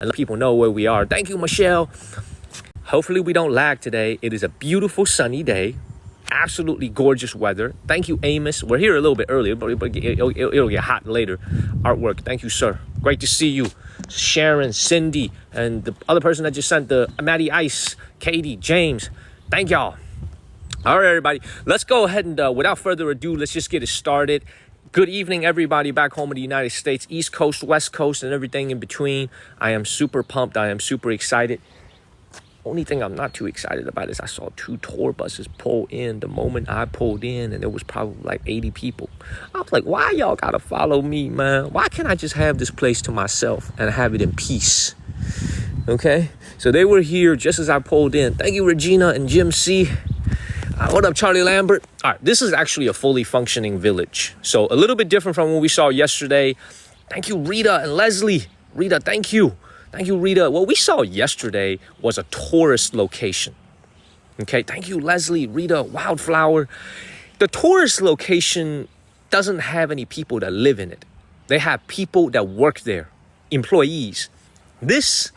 and let people know where we are. Thank you, Michelle. Hopefully we don't lag today. It is a beautiful sunny day. Absolutely gorgeous weather. Thank you, Amos. We're here a little bit earlier, but it'll get hot later. Artwork. Thank you, sir. Great to see you. Sharon, Cindy, and the other person that just sent the Maddie Ice, Katie, James. Thank y'all. All right, everybody. Let's go ahead and without further ado, let's just get it started. Good evening, everybody back home in the United States, East Coast, West Coast, and everything in between. I am super pumped. I am super excited. Only thing I'm not too excited about is I saw 2 tour buses pull in the moment I pulled in, and there was probably like 80 people. I was like, why y'all gotta follow me, man? Why can't I just have this place to myself and have it in peace? Okay? So they were here just as I pulled in. Thank you, Regina and Jim C. What up, Charlie Lambert? All right, this is actually a fully functioning village. So a little bit different from what we saw yesterday. Thank you, Rita and Leslie. Rita, thank you. Thank you, Rita. What we saw yesterday was a tourist location. Okay, thank you, Leslie, Rita, Wildflower. The tourist location doesn't have any people that live in it. They have people that work there, employees. This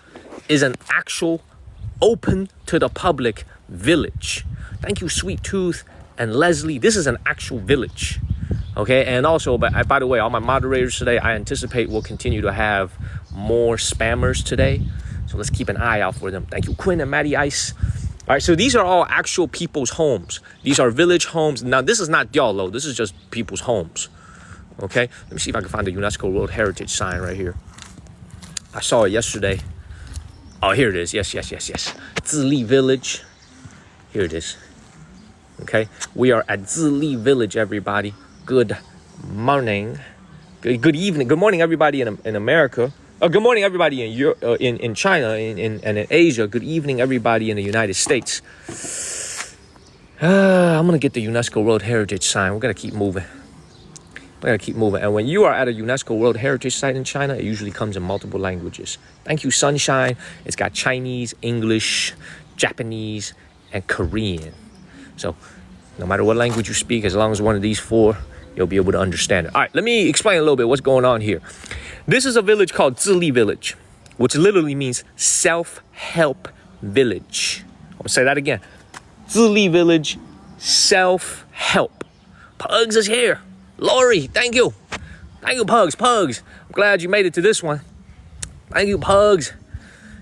is an actual open to the public village. Thank you, Sweet Tooth and Leslie. This is an actual village. Okay, and also, by the way, all my moderators today, I anticipate will continue to have more spammers today. So let's keep an eye out for them. Thank you, Quinn and Maddie Ice. All right, so these are all actual people's homes. These are village homes. Now, this is not Diaolou. This is just people's homes. Okay, let me see if I can find the UNESCO World Heritage sign right here. I saw it yesterday. Oh, here it is. Yes. Zili Village. Here it is. Okay, we are at Zili Village, everybody. Good morning. Good evening. Good morning, everybody in America. Good morning, everybody in Europe, in China, and in Asia. Good evening, everybody in the United States. I'm gonna get the UNESCO World Heritage sign. We're gonna keep moving. And when you are at a UNESCO World Heritage site in China, it usually comes in multiple languages. Thank you, Sunshine. It's got Chinese, English, Japanese, and Korean. So no matter what language you speak, as long as one of these 4, you'll be able to understand it. All right, let me explain a little bit what's going on here. This is a village called Zili Village, which literally means self-help village. I'm gonna say that again. Zili Village, self-help. Pugs is here. Lori, thank you. Thank you, Pugs. I'm glad you made it to this one. Thank you, Pugs.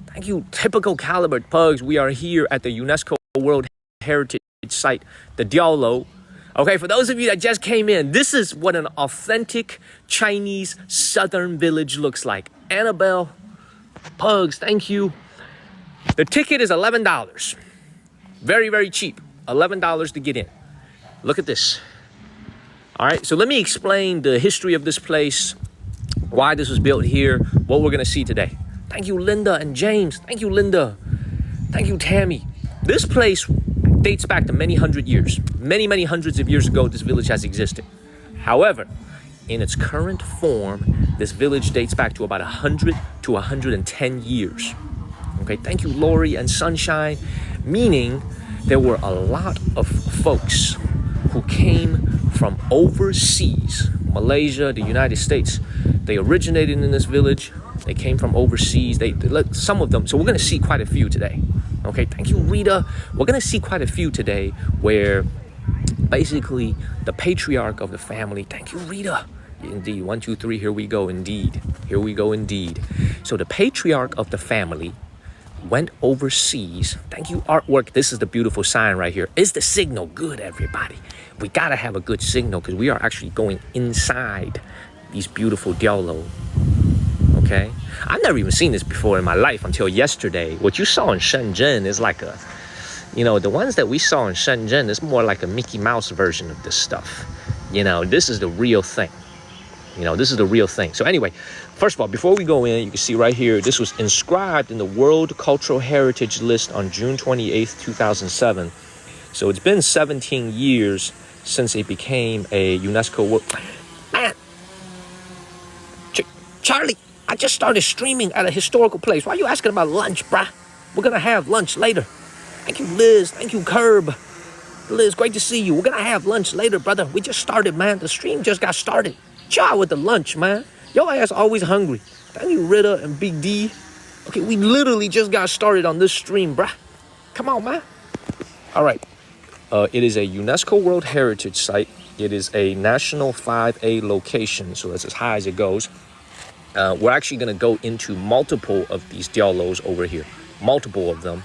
Thank you, typical caliber Pugs. We are here at the UNESCO World Heritage site, the Diaolou. Okay, for those of you that just came in, this is what an authentic Chinese southern village looks like. Annabelle, Pugs, thank you. The ticket is $11. Very, very cheap. $11 to get in. Look at this. All right, so let me explain the history of this place, why this was built here, what we're gonna see today. Thank you, Linda and James. Thank you, Linda. Thank you, Tammy. This place dates back to many hundred years. Many hundreds of years ago, this village has existed. However, in its current form, this village dates back to about 100 to 110 years. Okay, thank you, Lori and Sunshine. Meaning, there were a lot of folks who came from overseas, Malaysia, the United States. They originated in this village. They came from overseas. Some of them, so we're gonna see quite a few today. Okay, thank you, Rita. We're gonna see quite a few today where basically the patriarch of the family, thank you, Rita. Indeed, 1, 2, 3, here we go, indeed. Here we go, indeed. So the patriarch of the family went overseas. Thank you, Artwork. This is the beautiful sign right here. Is the signal good, everybody? We gotta have a good signal because we are actually going inside these beautiful Diaolou. Okay, I've never even seen this before in my life until yesterday. What you saw in Shenzhen is like a, the ones that we saw in Shenzhen is more like a Mickey Mouse version of this stuff. This is the real thing. This is the real thing. So anyway, first of all, before we go in, you can see right here, this was inscribed in the World Cultural Heritage List on June 28th, 2007. So it's been 17 years since it became a UNESCO World... Man! Charlie, I just started streaming at a historical place. Why are you asking about lunch, bruh? We're gonna have lunch later. Thank you, Liz. Thank you, Curb. Liz, great to see you. We're gonna have lunch later, brother. We just started, man. The stream just got started. Chill with the lunch, man. Your ass always hungry. Thank you, Rita and Big D. Okay, we literally just got started on this stream, bruh. Come on, man. All right. It is a UNESCO World Heritage Site. It is a National 5A location, so that's as high as it goes. We're actually going to go into multiple of these Diaolous over here. Multiple of them.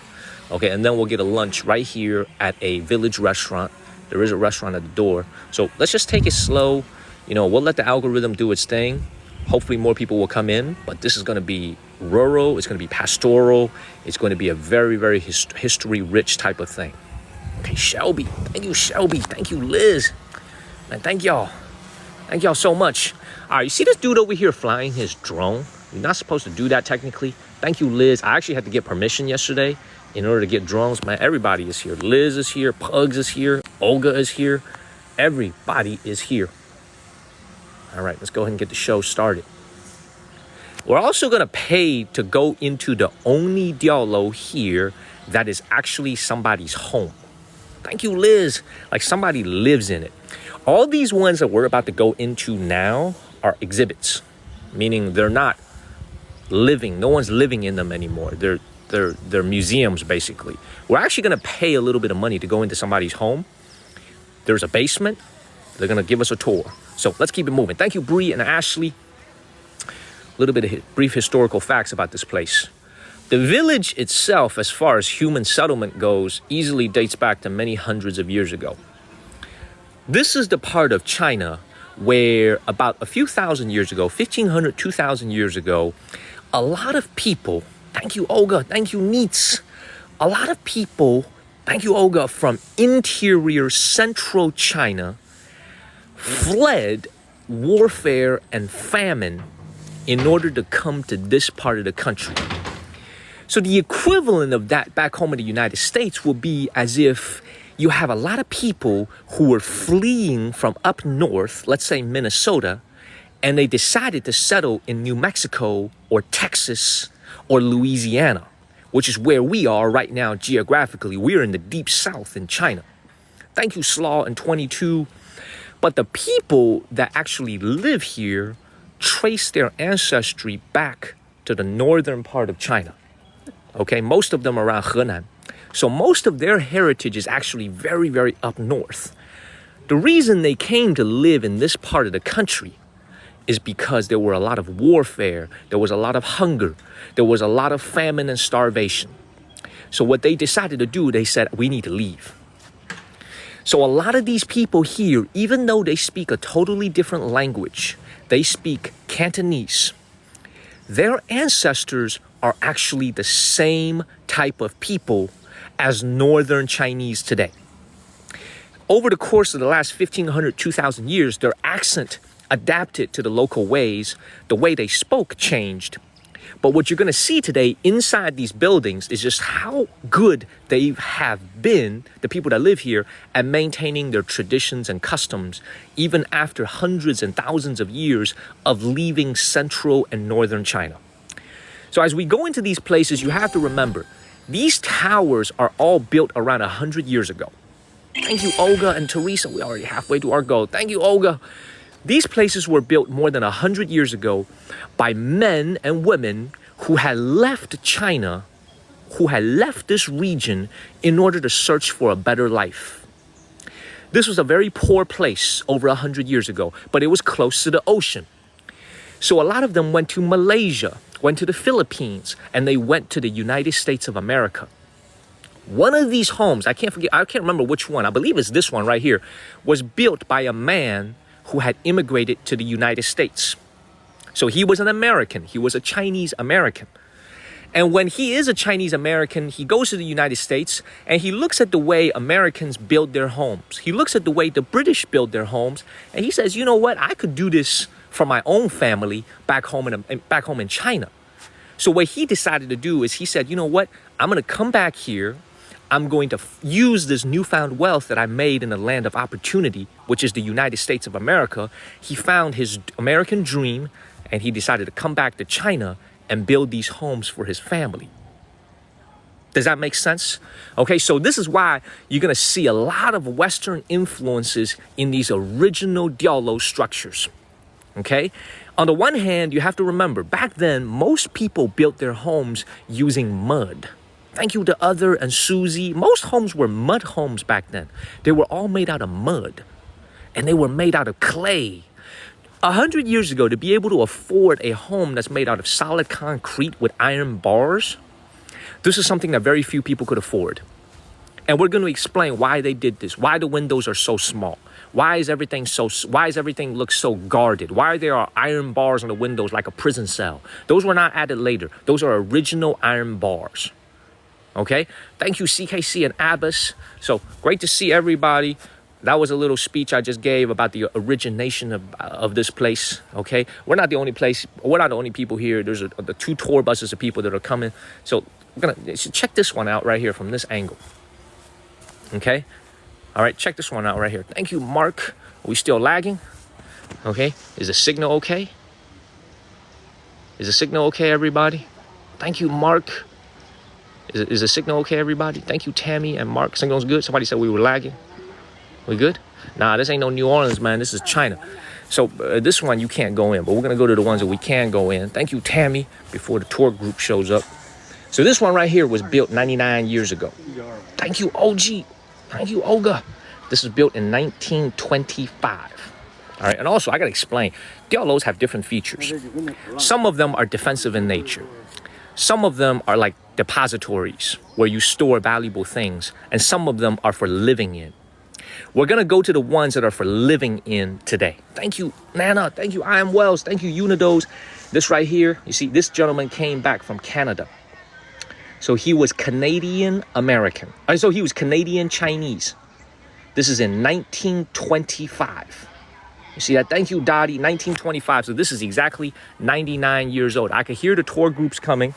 Okay, and then we'll get a lunch right here at a village restaurant. There is a restaurant at the door. So let's just take it slow. You know, we'll let the algorithm do its thing. Hopefully more people will come in, but this is going to be rural. It's going to be pastoral. It's going to be a very, very history-rich type of thing. Okay, Shelby. Thank you, Shelby. Thank you, Liz. Man, thank y'all. Thank y'all so much. All right, you see this dude over here flying his drone? You're not supposed to do that technically. Thank you, Liz. I actually had to get permission yesterday in order to get drones. Man, everybody is here. Liz is here. Pugs is here. Olga is here. Everybody is here. All right, let's go ahead and get the show started. We're also going to pay to go into the only Diaolou here that is actually somebody's home. Thank you, Liz. Like somebody lives in it. All these ones that we're about to go into now are exhibits, meaning they're not living. No one's living in them anymore. They're museums, basically. We're actually going to pay a little bit of money to go into somebody's home. There's a basement. They're going to give us a tour. So let's keep it moving. Thank you, Bree and Ashley. A little bit of brief historical facts about this place. The village itself, as far as human settlement goes, easily dates back to many hundreds of years ago. This is the part of China where about a few thousand years ago, 1,500, 2,000 years ago, a lot of people, thank you, Olga, thank you, Neets, a lot of people, thank you, Olga, from interior central China fled warfare and famine in order to come to this part of the country. So the equivalent of that back home in the United States will be as if you have a lot of people who were fleeing from up north, let's say Minnesota, and they decided to settle in New Mexico or Texas or Louisiana, which is where we are right now geographically. We're in the deep south in China. Thank you, Slaw and 22. But the people that actually live here trace their ancestry back to the northern part of China. Okay, most of them around Henan. So most of their heritage is actually very, very up north. The reason they came to live in this part of the country is because there were a lot of warfare, there was a lot of hunger, there was a lot of famine and starvation. So what they decided to do, they said, we need to leave. So a lot of these people here, even though they speak a totally different language, they speak Cantonese, their ancestors are actually the same type of people as Northern Chinese today. Over the course of the last 1,500, 2,000 years, their accent adapted to the local ways. The way they spoke changed. But what you're going to see today inside these buildings is just how good they have been, the people that live here, at maintaining their traditions and customs, even after hundreds and thousands of years of leaving central and northern China. So as we go into these places, you have to remember, these towers are all built around 100 years ago. Thank you, Olga and Teresa. We're already halfway to our goal. Thank you, Olga. These places were built more than 100 years ago by men and women who had left China, who had left this region in order to search for a better life. This was a very poor place over 100 years ago, but it was close to the ocean. So a lot of them went to Malaysia, went to the Philippines, and they went to the United States of America. One of these homes, I can't remember which one, I believe it's this one right here, was built by a man who had immigrated to the United States. So he was an American. He was a Chinese American. And when he is a Chinese American, he goes to the United States and he looks at the way Americans build their homes. He looks at the way the British build their homes, and he says, you know what, I could do this for my own family back home in China. So what he decided to do is he said, you know what, I'm going to come back here. I'm going to use this newfound wealth that I made in the land of opportunity, which is the United States of America. He found his American dream and he decided to come back to China and build these homes for his family. Does that make sense? Okay, so this is why you're going to see a lot of Western influences in these original Diaolou structures. Okay, On the one hand, you have to remember, back then, most people built their homes using mud. Thank you to Other and Susie. Most homes were mud homes back then. They were all made out of mud. And they were made out of clay. 100 years ago, to be able to afford a home that's made out of solid concrete with iron bars, this is something that very few people could afford. And we're going to explain why they did this, why the windows are so small. Why does everything look so guarded? Why there are iron bars on the windows like a prison cell? Those were not added later. Those are original iron bars. Okay? Thank you, CKC and Abbas. So great to see everybody. That was a little speech I just gave about the origination of this place. Okay? We're not the only people here. There's the 2 tour buses of people that are coming. So we're gonna check this one out right here from this angle. Okay? All right, check this one out right here. Thank you, Mark. Are we still lagging? Okay. Is the signal okay? Is the signal okay, everybody? Thank you, Mark. Is the signal okay, everybody? Thank you, Tammy and Mark. Signal's good. Somebody said we were lagging. We good? Nah, this ain't no New Orleans, man. This is China. So this one you can't go in, but we're going to go to the ones that we can go in. Thank you, Tammy, before the tour group shows up. So this one right here was built 99 years ago. Thank you, OG. Thank you, Olga. This is built in 1925. All right, and also I gotta explain, Diaolous have different features. Some of them are defensive in nature. Some of them are like depositories where you store valuable things, and some of them are for living in. We're gonna go to the ones that are for living in today. Thank you, Nana. Thank you, I Am Wells. Thank you, Unidos. This right here, you see, this gentleman came back from Canada. So he was Canadian American. So he was Canadian Chinese. This is in 1925. You see that? Thank you, Dottie. 1925. So this is exactly 99 years old. I can hear the tour groups coming.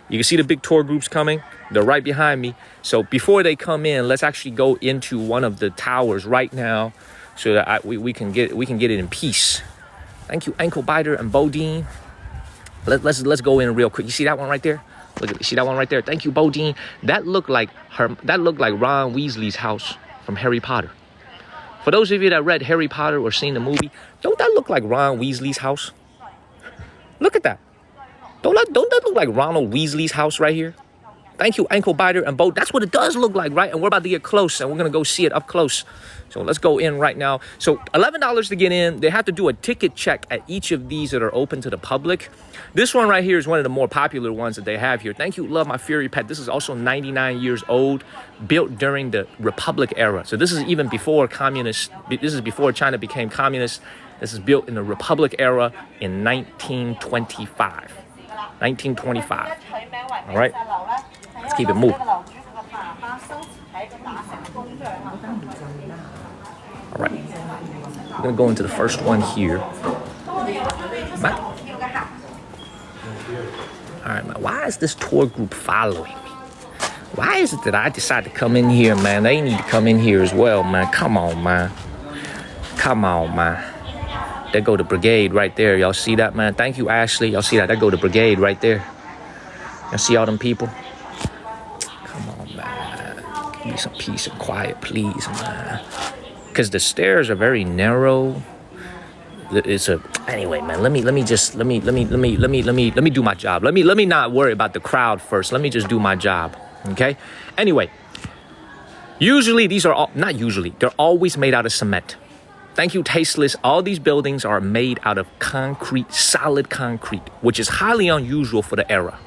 You can see the big tour groups coming. They're right behind me. So before they come in, let's actually go into one of the towers right now, so that we can get it in peace. Thank you, Ankle Biter and Bodine. Let's go in real quick. You see that one right there? Look at, see that one right there? Thank you, Bodine. That looked like Ron Weasley's house from Harry Potter. For those of you that read Harry Potter or seen the movie, don't that look like Ron Weasley's house? Look at that. Don't that look like Ronald Weasley's house right here? Thank you, Ankle Biter and Bo. That's what it does look like, right? And we're about to get close, and we're going to go see it up close. So let's go in right now. So $11 to get in. They have to do a ticket check at each of these that are open to the public. This one right here is one of the more popular ones that they have here. Thank you, Love My Fury Pet. This is also 99 years old, built during the Republic era. So this is even before communist. This is before China became communist. This is built in the Republic era in 1925. 1925. All right. Let's keep it moving. All right. We're going to go into the first one here. All right, man. Why is this tour group following me? Why is it that I decide to come in here, man? They need to come in here as well, man. Come on, man. Come on, man. There go the brigade right there. Y'all see that, man? Thank you, Ashley. Y'all see that? There go the brigade right there. Y'all see all them people? Come on, man. Give me some peace and quiet, please, man. Because the stairs are very narrow. Anyway, man. Let me do my job. Let me not worry about the crowd first. Let me just do my job. Okay. Anyway, usually these are all not usually. They're always made out of cement. Thank you, Tasteless. All these buildings are made out of concrete, solid concrete, which is highly unusual for the era.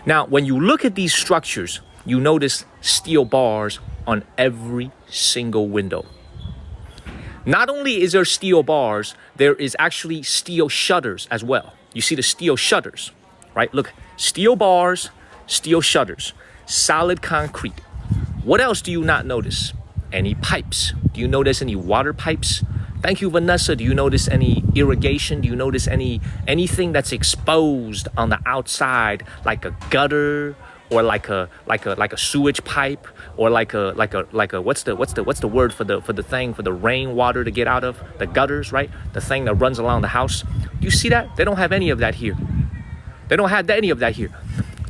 Now, when you look at these structures, you notice steel bars on every single window. Not only is there steel bars, there is actually steel shutters as well. You see the steel shutters, right? Look, steel bars, steel shutters, solid concrete. What else do you not notice? Any pipes? Do you notice any water pipes? Thank you, Vanessa. Do you notice any irrigation? Do you notice anything that's exposed on the outside, like a gutter or like a sewage pipe or like a what's the word for the rainwater to get out of the gutters, right? The thing that runs along the house. You see that? They don't have any of that here. They don't have any of that here.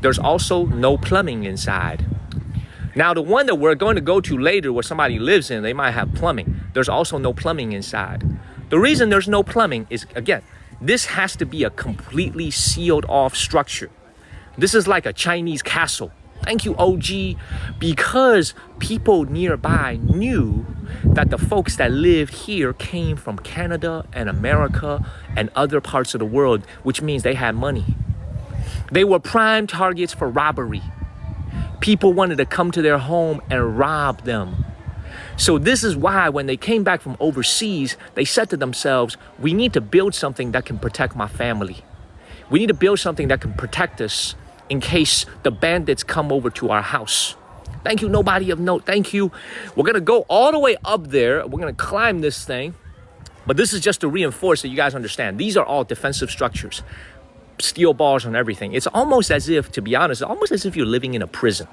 There's also no plumbing inside. Now, the one that we're going to go to later where somebody lives in, they might have plumbing. There's also no plumbing inside. The reason there's no plumbing is, again, This has to be a completely sealed off structure. This is like a Chinese castle. Thank you, OG, because people nearby knew that the folks that lived here came from Canada and America and other parts of the world, which means they had money. They were prime targets for robbery. People wanted to come to their home and rob them. So this is why when they came back from overseas, they said to themselves, we need to build something that can protect my family. We need to build something that can protect us in case the bandits come over to our house. Thank you, nobody of note. Thank you. We're going to go all the way up there. We're going to climb this thing. But this is just to reinforce that you guys understand. These are all defensive structures. Steel bars and everything. It's almost as if, to be honest, almost as if you're living in a prison.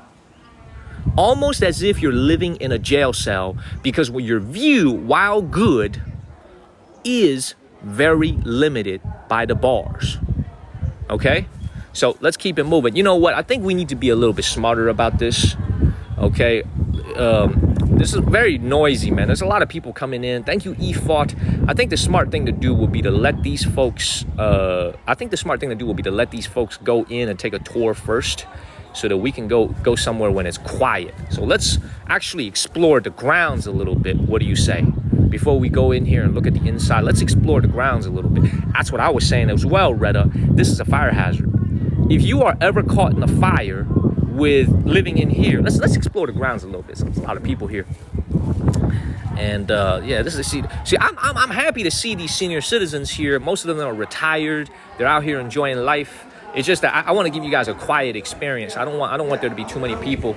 Almost as if you're living in a jail cell, because your view, while good, is very limited by the bars. Okay? So let's keep it moving. You know what? I think we need to be a little bit smarter about this. Okay? This is very noisy, man. There's a lot of people coming in. Thank you, EFOT. I think the smart thing to do would be to let these folks, go in and take a tour first, so that we can go somewhere when it's quiet. So let's actually explore the grounds a little bit. What do you say? Before we go in here and look at the inside, let's explore the grounds a little bit. That's what I was saying as well, Retta. This is a fire hazard. If you are ever caught in a fire with living in here, let's explore the grounds a little bit. So there's a lot of people here. And yeah, this is I'm happy to see these senior citizens here. Most of them are retired. They're out here enjoying life. It's just that I want to give you guys a quiet experience. I don't want there to be too many people.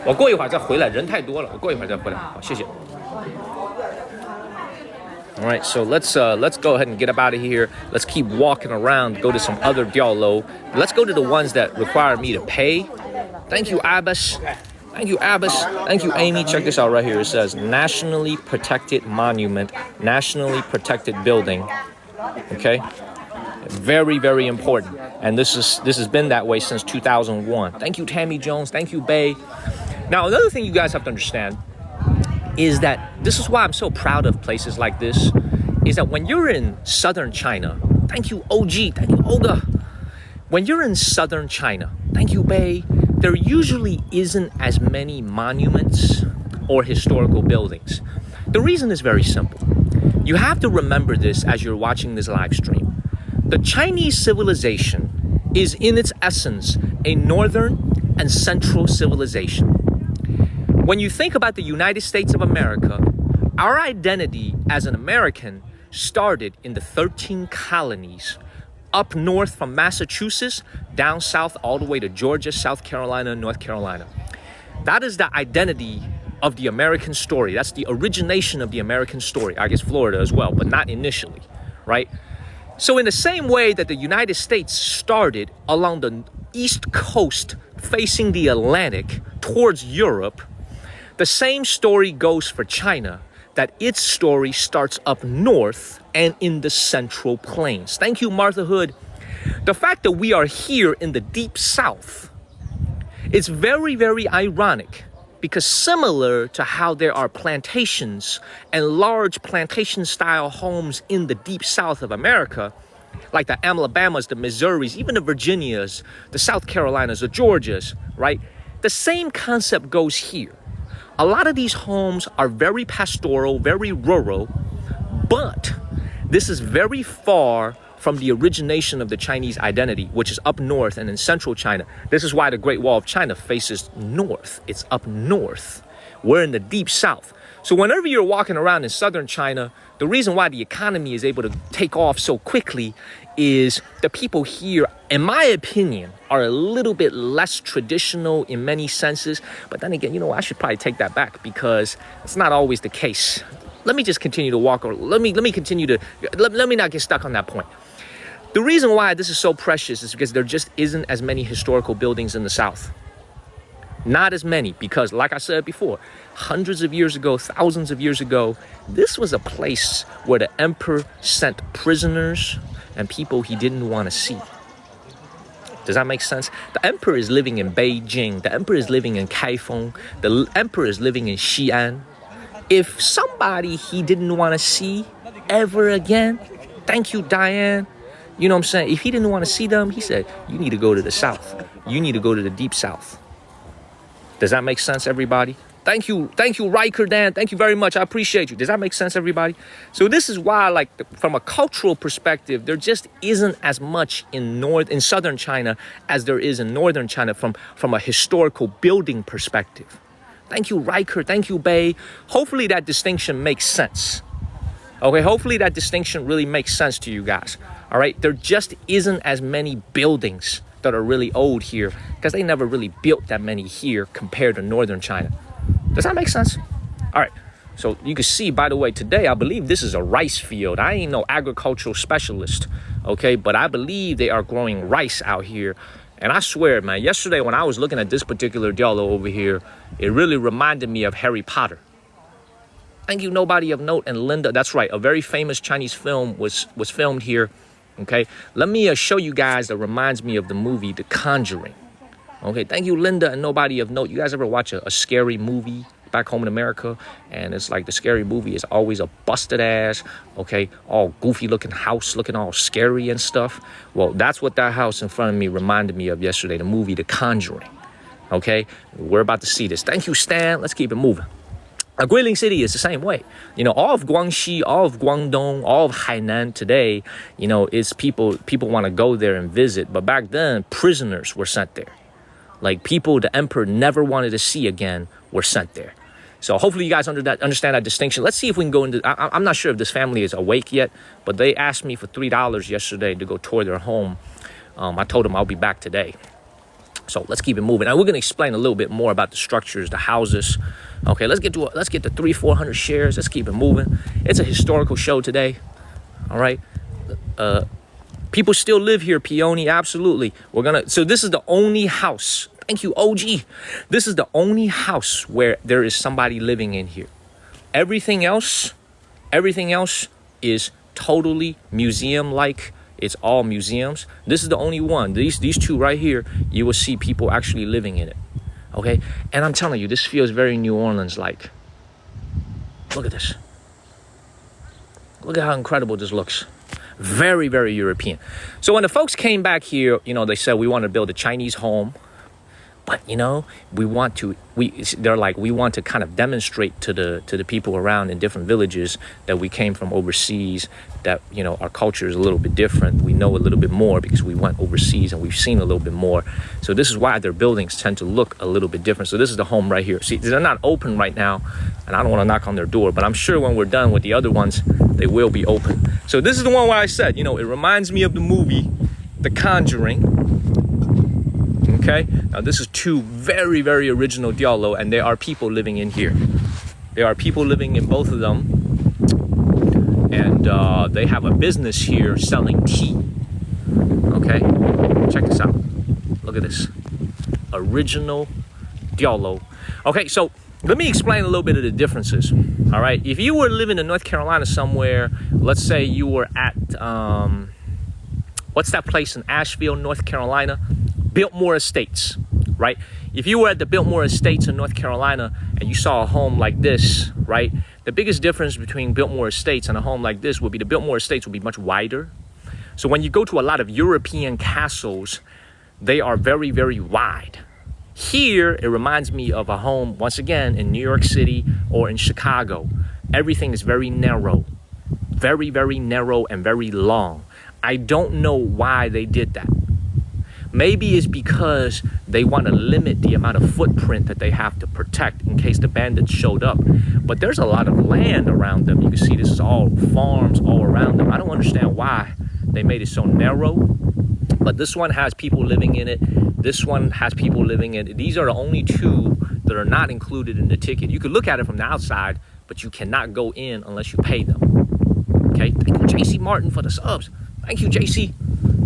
我过一会儿再回来，人太多了，我过一会儿再回来。好，谢谢。All right, so let's go ahead and get up out of here. Let's keep walking around, go to some other Diaolou. Let's go to the ones that require me to pay. Thank you, Abbas. Thank you, Abbas. Thank you, Amy. Check this out right here. It says Nationally Protected Monument, Nationally Protected Building. Okay? Very, very important. And this has been that way since 2001. Thank you, Tammy Jones. Thank you, Bay. Now, another thing you guys have to understand is that this is why I'm so proud of places like this, is that when you're in southern China, thank you, OG, thank you, Olga. When you're in southern China, thank you, Bay, there usually isn't as many monuments or historical buildings. The reason is very simple. You have to remember this as you're watching this live stream. The Chinese civilization is in its essence a northern and central civilization. When you think about the United States of America, our identity as an American started in the 13 colonies, up north from Massachusetts, down south all the way to Georgia, South Carolina, North Carolina. That is the identity of the American story. That's the origination of the American story. I guess Florida as well, but not initially, right? So in the same way that the United States started along the east coast facing the Atlantic towards Europe, the same story goes for China, that its story starts up north and in the Central Plains. Thank you, Martha Hood. The fact that we are here in the deep south, it's very, very ironic, because similar to how there are plantations and large plantation-style homes in the deep south of America, like the Alabamas, the Missouris, even the Virginias, the South Carolinas, the Georgias, right? The same concept goes here. A lot of these homes are very pastoral, very rural, but this is very far from the origination of the Chinese identity, which is up north and in central China. This is why the Great Wall of China faces north. It's up north. We're in the deep south. So whenever you're walking around in southern China, the reason why the economy is able to take off so quickly is the people here, in my opinion, are a little bit less traditional in many senses. But then again, you know, I should probably take that back, because it's not always the case. Let me just continue to walk, or let me not get stuck on that point. The reason why this is so precious is because there just isn't as many historical buildings in the South. Not as many, because like I said before, hundreds of years ago, thousands of years ago, this was a place where the emperor sent prisoners and people he didn't want to see. Does that make sense? The emperor is living in Beijing. The emperor is living in Kaiping. The emperor is living in Xi'an. If somebody he didn't want to see ever again Thank you, Diane. You know what I'm saying? If he didn't want to see them, he said, you need to go to the South. You need to go to the deep South. Does that make sense, everybody? Thank you, Riker Dan. Thank you very much. I appreciate you. Does that make sense, everybody? So this is why, like, from a cultural perspective, there just isn't as much in southern China as there is in northern China from a historical building perspective. Thank you, Riker. Thank you, Bay. Hopefully that distinction makes sense. Okay, hopefully that distinction really makes sense to you guys. All right, there just isn't as many buildings that are really old here because they never really built that many here compared to northern China. Does that make sense? All right, so you can see, by the way, today I believe this is a rice field. I ain't no agricultural specialist, okay, but I believe they are growing rice out here. And I swear, man, yesterday when I was looking at this particular Diaolou over here, it really reminded me of Harry Potter. Thank you, Nobody of Note, and Linda. That's right, a very famous Chinese film was filmed here. Okay, let me show you guys that reminds me of the movie The Conjuring. Okay, thank you, Linda and Nobody of Note. You guys ever watch a scary movie back home in America? And it's like the scary movie is always a busted ass, okay, all goofy looking house, looking all scary and stuff. Well, that's what that house in front of me reminded me of yesterday, the movie The Conjuring. Okay, we're about to see this. Thank you, Stan. Let's keep it moving. Guilin City is the same way. You know, all of Guangxi, all of Guangdong, all of Hainan today, you know, is people want to go there and visit. But back then, prisoners were sent there. Like people the emperor never wanted to see again were sent there. So hopefully you guys understand that distinction. Let's see if we can go into, I'm not sure if this family is awake yet, but they asked me for $3 yesterday to go tour their home. I told them I'll be back today. So let's keep it moving. Now we're going to explain a little bit more about the structures, the houses. Okay, let's get to 300-400 shares. Let's keep it moving. It's a historical show today. All right. People still live here, Peony. Absolutely. So this is the only house. Thank you, OG. This is the only house where there is somebody living in here. Everything else is totally museum-like. It's all museums. This is the only one. These two right here, you will see people actually living in it. Okay? And I'm telling you, this feels very New Orleans-like. Look at this. Look at how incredible this looks. Very, very European. So when the folks came back here, you know, they said, we want to build a Chinese home. But, you know, we want to kind of demonstrate to the people around in different villages that we came from overseas, that, you know, our culture is a little bit different. We know a little bit more because we went overseas and we've seen a little bit more. So this is why their buildings tend to look a little bit different. So this is the home right here. See, they're not open right now, and I don't want to knock on their door, but I'm sure when we're done with the other ones, they will be open. So this is the one where I said, you know, it reminds me of the movie The Conjuring. Okay, now this is two very, very original Diaolou, and there are people living in here. There are people living in both of them, and they have a business here selling tea. Okay, check this out. Look at this. Original Diaolou. Okay, so let me explain a little bit of the differences. All right, if you were living in North Carolina somewhere, let's say you were at, what's that place in Asheville, North Carolina? Biltmore Estates, right? If you were at the Biltmore Estates in North Carolina and you saw a home like this, right? The biggest difference between Biltmore Estates and a home like this would be the Biltmore Estates would be much wider. So when you go to a lot of European castles, they are very, very wide. Here, it reminds me of a home, once again, in New York City or in Chicago. Everything is very narrow, very, very narrow and very long. I don't know why they did that. Maybe it's because they want to limit the amount of footprint that they have to protect in case the bandits showed up. But there's a lot of land around them. You can see this is all farms all around them. I don't understand why they made it so narrow. But this one has people living in it. This one has people living in it. These are the only two that are not included in the ticket. You can look at it from the outside, but you cannot go in unless you pay them. Okay, thank you, JC Martin, for the subs. Thank you, JC.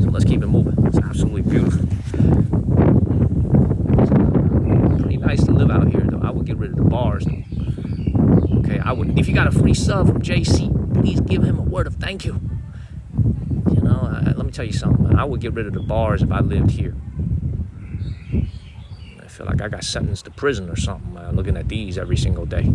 So let's keep it moving. It's absolutely beautiful. Pretty nice to live out here, though. I would get rid of the bars, though. Okay, I would. If you got a free sub from JC, please give him a word of thank you. You know, let me tell you something. I would get rid of the bars if I lived here. I feel like I got sentenced to prison or something, looking at these every single day.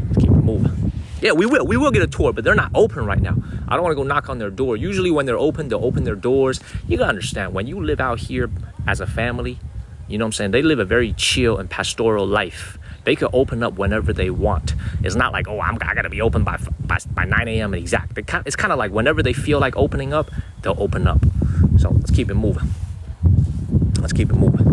Let's keep it moving. Yeah, we will. We will get a tour, but they're not open right now. I don't want to go knock on their door. Usually when they're open, they'll open their doors. You gotta understand, when you live out here as a family, you know what I'm saying? They live a very chill and pastoral life. They could open up whenever they want. It's not like, oh, I gotta be open by 9 a.m. exact. It's kind of like whenever they feel like opening up, they'll open up. So let's keep it moving. Let's keep it moving.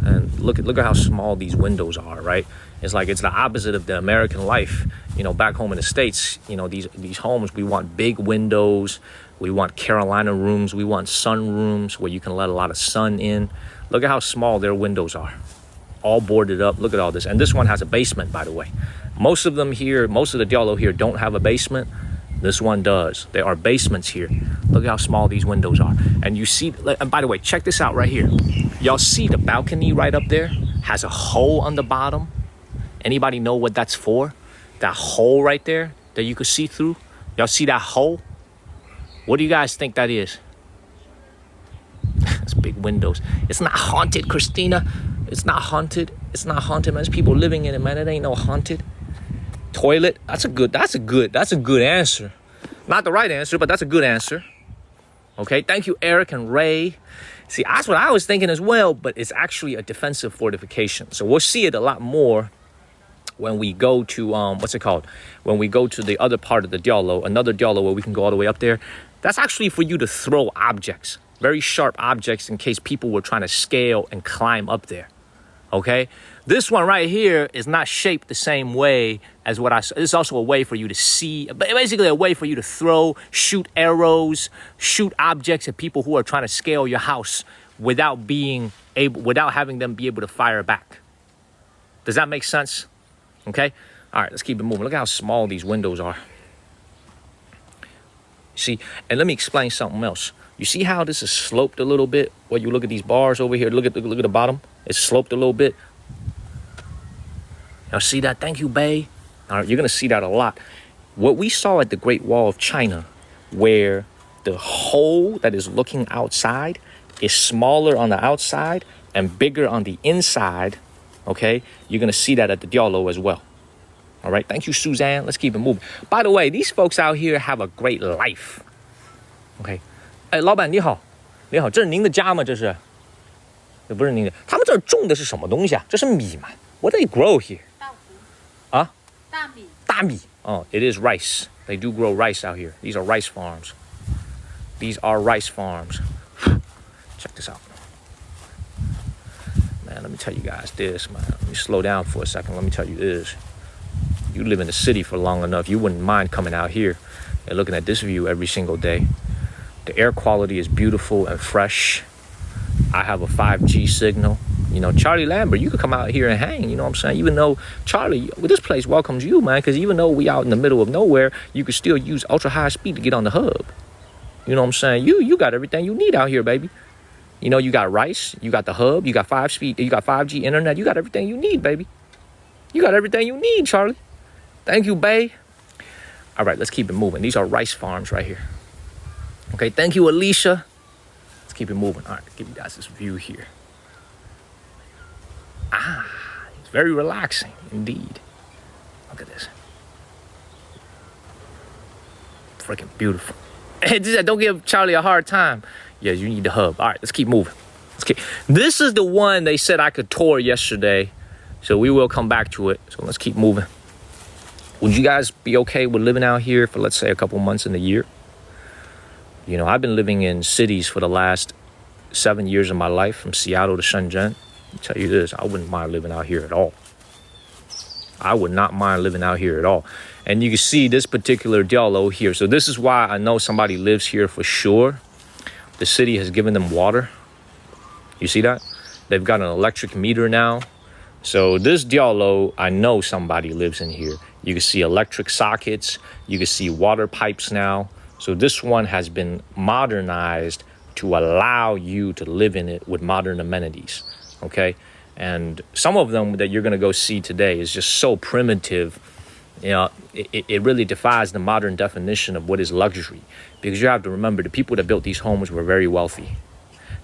And look at how small these windows are, right? It's like it's the opposite of the American life. You know, back home in the States, you know, these homes, we want big windows. We want Carolina rooms. We want sun rooms where you can let a lot of sun in. Look at how small their windows are. All boarded up. Look at all this. And this one has a basement, by the way. Most of them here, most of the Diaolou here don't have a basement. This one does. There are basements here. Look at how small these windows are. And you see, and by the way, check this out right here. Y'all see the balcony right up there has a hole on the bottom? Anybody know what that's for? That hole right there that you could see through? Y'all see that hole? What do you guys think that is? It's big windows. It's not haunted, Christina. It's not haunted. It's not haunted, man. There's people living in it, man. It ain't no haunted. Toilet. That's a good answer. Not the right answer, but that's a good answer. Okay, thank you, Eric and Ray. See, that's what I was thinking as well, but it's actually a defensive fortification. So we'll see it a lot more when we go to, when we go to the other part of the Diaolou, another Diaolou where we can go all the way up there. That's actually for you to throw objects, very sharp objects, in case people were trying to scale and climb up there. Okay, this one right here is not shaped the same way as what I saw. It's also a way for you to see, basically a way for you to throw, shoot arrows, shoot objects at people who are trying to scale your house without having them be able to fire back. Does that make sense? Okay, all right, let's keep it moving. Look how small these windows are. See, and let me explain something else. You see how this is sloped a little bit? When you look at these bars over here, look at the bottom. It's sloped a little bit. Y'all see that? Thank you, Bay. All right, you're gonna see that a lot. What we saw at the Great Wall of China, where the hole that is looking outside is smaller on the outside and bigger on the inside. Okay, you're gonna see that at the Diaolou as well. All right, thank you, Suzanne. Let's keep it moving. By the way, these folks out here have a great life. Okay. 哎，老板你好，你好，这是您的家吗？这是？这不是您的。他们这儿种的是什么东西啊？这是米吗 ？What do they grow here？ 大米。啊？大米。大米。Oh, it is rice. They do grow rice out here. These are rice farms. These are rice farms. Check this out. Man, let me tell you guys this, man. Let me slow down for a second. Let me tell you this. You live in the city for long enough, you wouldn't mind coming out here and looking at this view every single day. The air quality is beautiful and fresh. I have a 5G signal. You know, Charlie Lambert, you could come out here and hang, you know what I'm saying? Even though, Charlie, this place welcomes you, man, because even though we out in the middle of nowhere, you could still use ultra high speed to get on the hub. You know what I'm saying? You got everything you need out here, baby. You know, you got rice, you got the hub, you got 5G internet, you got everything you need, baby. You got everything you need, Charlie. Thank you, bae. All right, let's keep it moving. These are rice farms right here. Okay, thank you, Alicia. Let's keep it moving. All right, give you guys this view here. It's very relaxing indeed. Look at this. Freaking beautiful. Don't give Charlie a hard time. Yeah, you need the hub. All right, let's keep moving. This is the one they said I could tour yesterday, so we will come back to it. So let's keep moving. Would you guys be okay with living out here for, let's say, a couple months in the year? You know, I've been living in cities for the last 7 years of my life, from Seattle to Shenzhen. I'll tell you this, I wouldn't mind living out here at all. I would not mind living out here at all. And you can see this particular Diaolou here. So this is why I know somebody lives here for sure. The city has given them water. You see that? They've got an electric meter now. So this Diaolou, I know somebody lives in here. You can see electric sockets. You can see water pipes now. So this one has been modernized to allow you to live in it with modern amenities. Okay? And some of them that you're going to go see today is just so primitive. You know, it really defies the modern definition of what is luxury. Because you have to remember, the people that built these homes were very wealthy.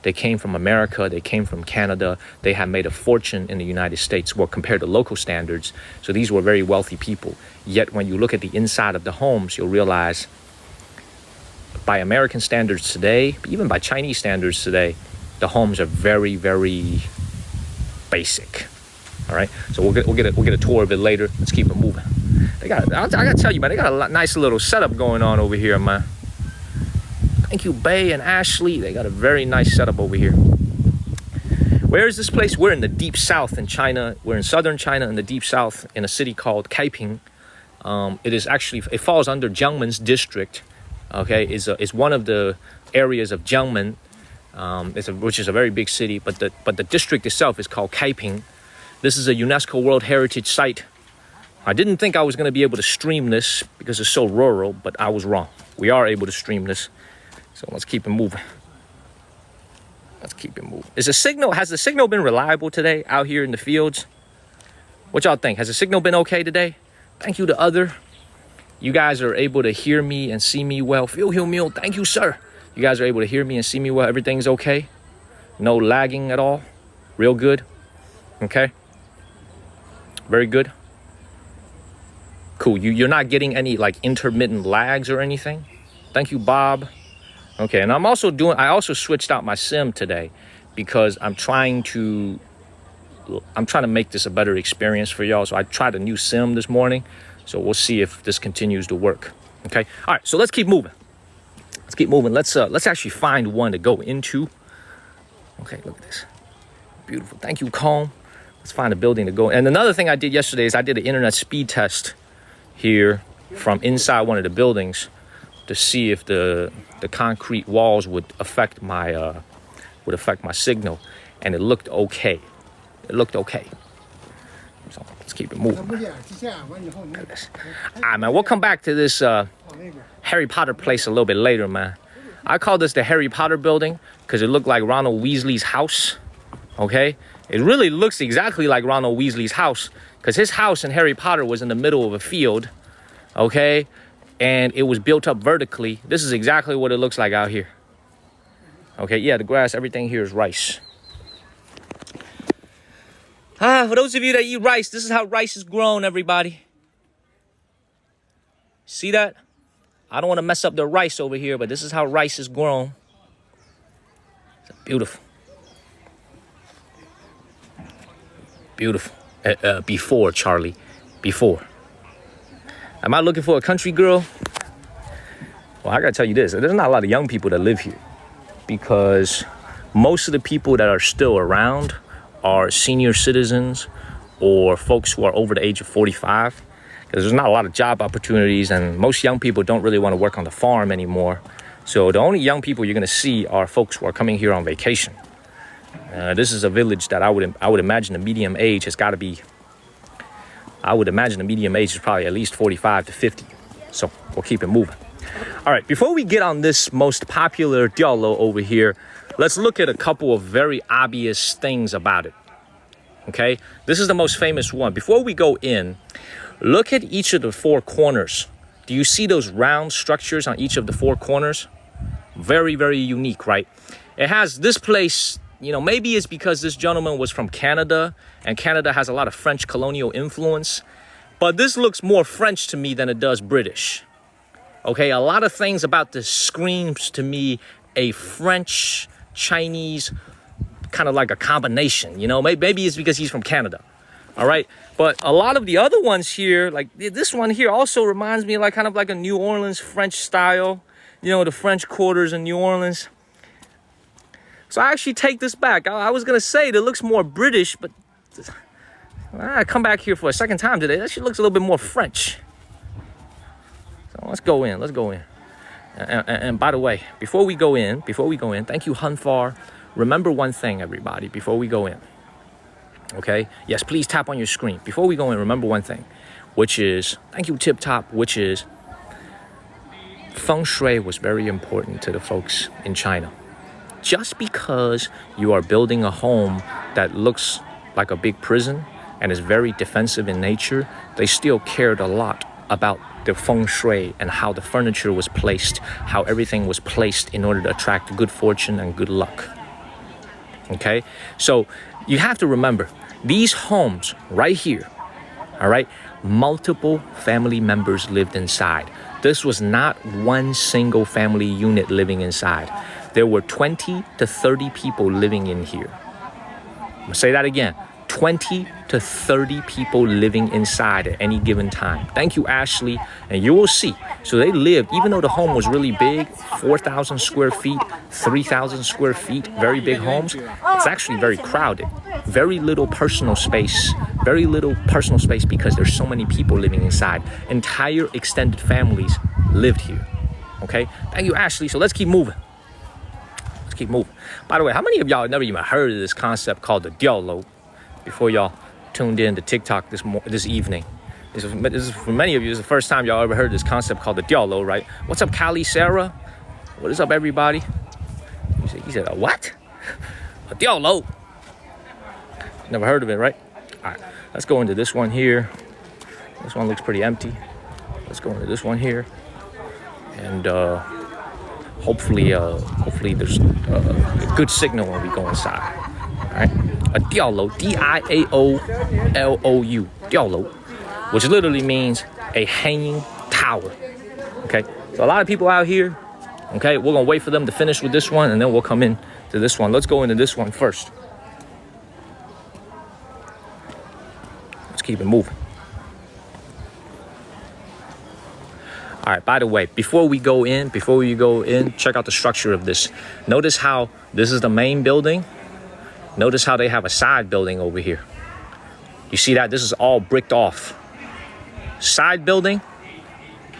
They came from America. They came from Canada. They have made a fortune in the United States, well, compared to local standards. So these were very wealthy people. Yet when you look at the inside of the homes, you'll realize by American standards today, even by Chinese standards today, the homes are very, very basic. All right, so we'll get a tour of it later. Let's keep it moving. I gotta tell you, man, they got a nice little setup going on over here, man. Thank you, Bay and Ashley. They got a very nice setup over here. Where is this place? We're in the deep south in China. We're in southern China in the deep south in a city called Kaiping. It falls under Jiangmen's district. Okay, it's one of the areas of Jiangmen, which is a very big city. But the district itself is called Kaiping. This is a UNESCO World Heritage Site. I didn't think I was going to be able to stream this because it's so rural, but I was wrong. We are able to stream this. So let's keep it moving. Let's keep it moving. Has the signal been reliable today out here in the fields? What y'all think? Has the signal been okay today? Thank you to other. You guys are able to hear me and see me well. Phil Hill, thank you, sir. You guys are able to hear me and see me well. Everything's okay. No lagging at all. Real good. Okay. Very good. Cool. You're not getting any like intermittent lags or anything. Thank you, Bob. Okay, and I also switched out my sim today because I'm trying to make this a better experience for y'all. So I tried a new sim this morning. So we'll see if this continues to work. Okay. All right, so let's keep moving. Let's actually find one to go into. Okay, look at this. Beautiful. Thank you, Calm. Let's find a building to go. And another thing I did yesterday is I did an internet speed test here from inside one of the buildings to see if the concrete walls would affect my signal, and it looked okay. So let's keep it moving. Look at this. Man, we'll come back to this Harry Potter place a little bit later, man. I call this the Harry Potter building because it looked like Ronald Weasley's house. Okay, it really looks exactly like Ronald Weasley's house because his house in Harry Potter was in the middle of a field. Okay. And it was built up vertically. This is exactly what it looks like out here. Okay, yeah, the grass, everything here is rice. For those of you that eat rice, this is how rice is grown, everybody. See that? I don't want to mess up the rice over here, but this is how rice is grown. It's beautiful. Beautiful. Before, Charlie. Before. Am I looking for a country girl? Well, I gotta tell you this. There's not a lot of young people that live here because most of the people that are still around are senior citizens or folks who are over the age of 45 because there's not a lot of job opportunities and most young people don't really want to work on the farm anymore. So the only young people you're gonna see are folks who are coming here on vacation. This is a village that I would imagine the medium age has got to be. I would imagine the medium age is probably at least 45 to 50. So we'll keep it moving. All right, before we get on this most popular Diaolou over here, let's look at a couple of very obvious things about it. Okay, this is the most famous one. Before we go in, look at each of the four corners. Do you see those round structures on each of the four corners? Very, very unique, right? It has this place. You know, maybe it's because this gentleman was from Canada and Canada has a lot of French colonial influence. But this looks more French to me than it does British. Okay, a lot of things about this screams to me a French, Chinese, kind of like a combination. You know, maybe it's because he's from Canada. All right. But a lot of the other ones here, like this one here also reminds me like kind of like a New Orleans French style. You know, the French quarters in New Orleans. So I actually take this back. I was going to say it looks more British, but I come back here for a second time today. That shit looks a little bit more French. So let's go in. And by the way, before we go in, thank you, Hunfar. Remember one thing, everybody, before we go in. Okay? Yes, please tap on your screen. Before we go in, remember one thing, which is, thank you, Tip Top, which is feng shui was very important to the folks in China. Just because you are building a home that looks like a big prison and is very defensive in nature, they still cared a lot about the feng shui and how the furniture was placed, how everything was placed in order to attract good fortune and good luck. Okay, so you have to remember these homes right here, all right, multiple family members lived inside. This was not one single family unit living inside. There were 20 to 30 people living in here. I'm gonna say that again. 20 to 30 people living inside at any given time. Thank you, Ashley. And you will see. So they lived, even though the home was really big, 4,000 square feet, 3,000 square feet, very big homes, it's actually very crowded. Very little personal space. Very little personal space because there's so many people living inside. Entire extended families lived here. Okay? Thank you, Ashley. So let's keep moving. Let's keep moving. By the way, how many of y'all have never even heard of this concept called the Diaolou? Before y'all tuned in to TikTok this evening. This is for many of you, this is the first time y'all ever heard this concept called the Diaolou, right? What's up, Callie, Sarah? What is up, everybody? He said, a what? A Diaolou. Never heard of it, right? All right, let's go into this one here. This one looks pretty empty. Let's go into this one here. And hopefully there's a good signal when we go inside. All right, a Diaolou, D-I-A-O-L-O-U, Diaolou, which literally means a hanging tower. Okay, so a lot of people out here. Okay, we're gonna wait for them to finish with this one, and then we'll come in to this one. Let's go into this one first. Let's keep it moving. All right, by the way, before we go in, check out the structure of this. Notice how this is the main building. Notice how they have a side building over here. You see that? This is all bricked off. Side building,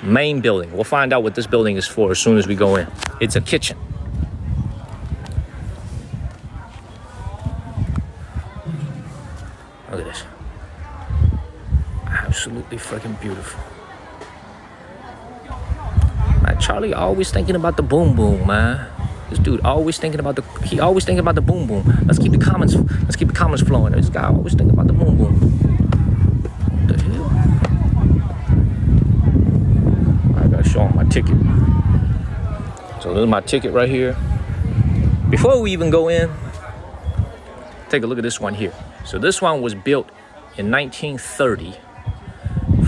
main building. We'll find out what this building is for as soon as we go in. It's a kitchen. Look at this. Absolutely freaking beautiful. Man, Charlie always thinking about the boom boom, man. This dude always thinking about the boom boom. Let's keep the comments flowing. This guy always thinking about the boom boom. What the hell? I gotta show him my ticket. So this is my ticket right here. Before we even go in, take a look at this one here. So this one was built in 1930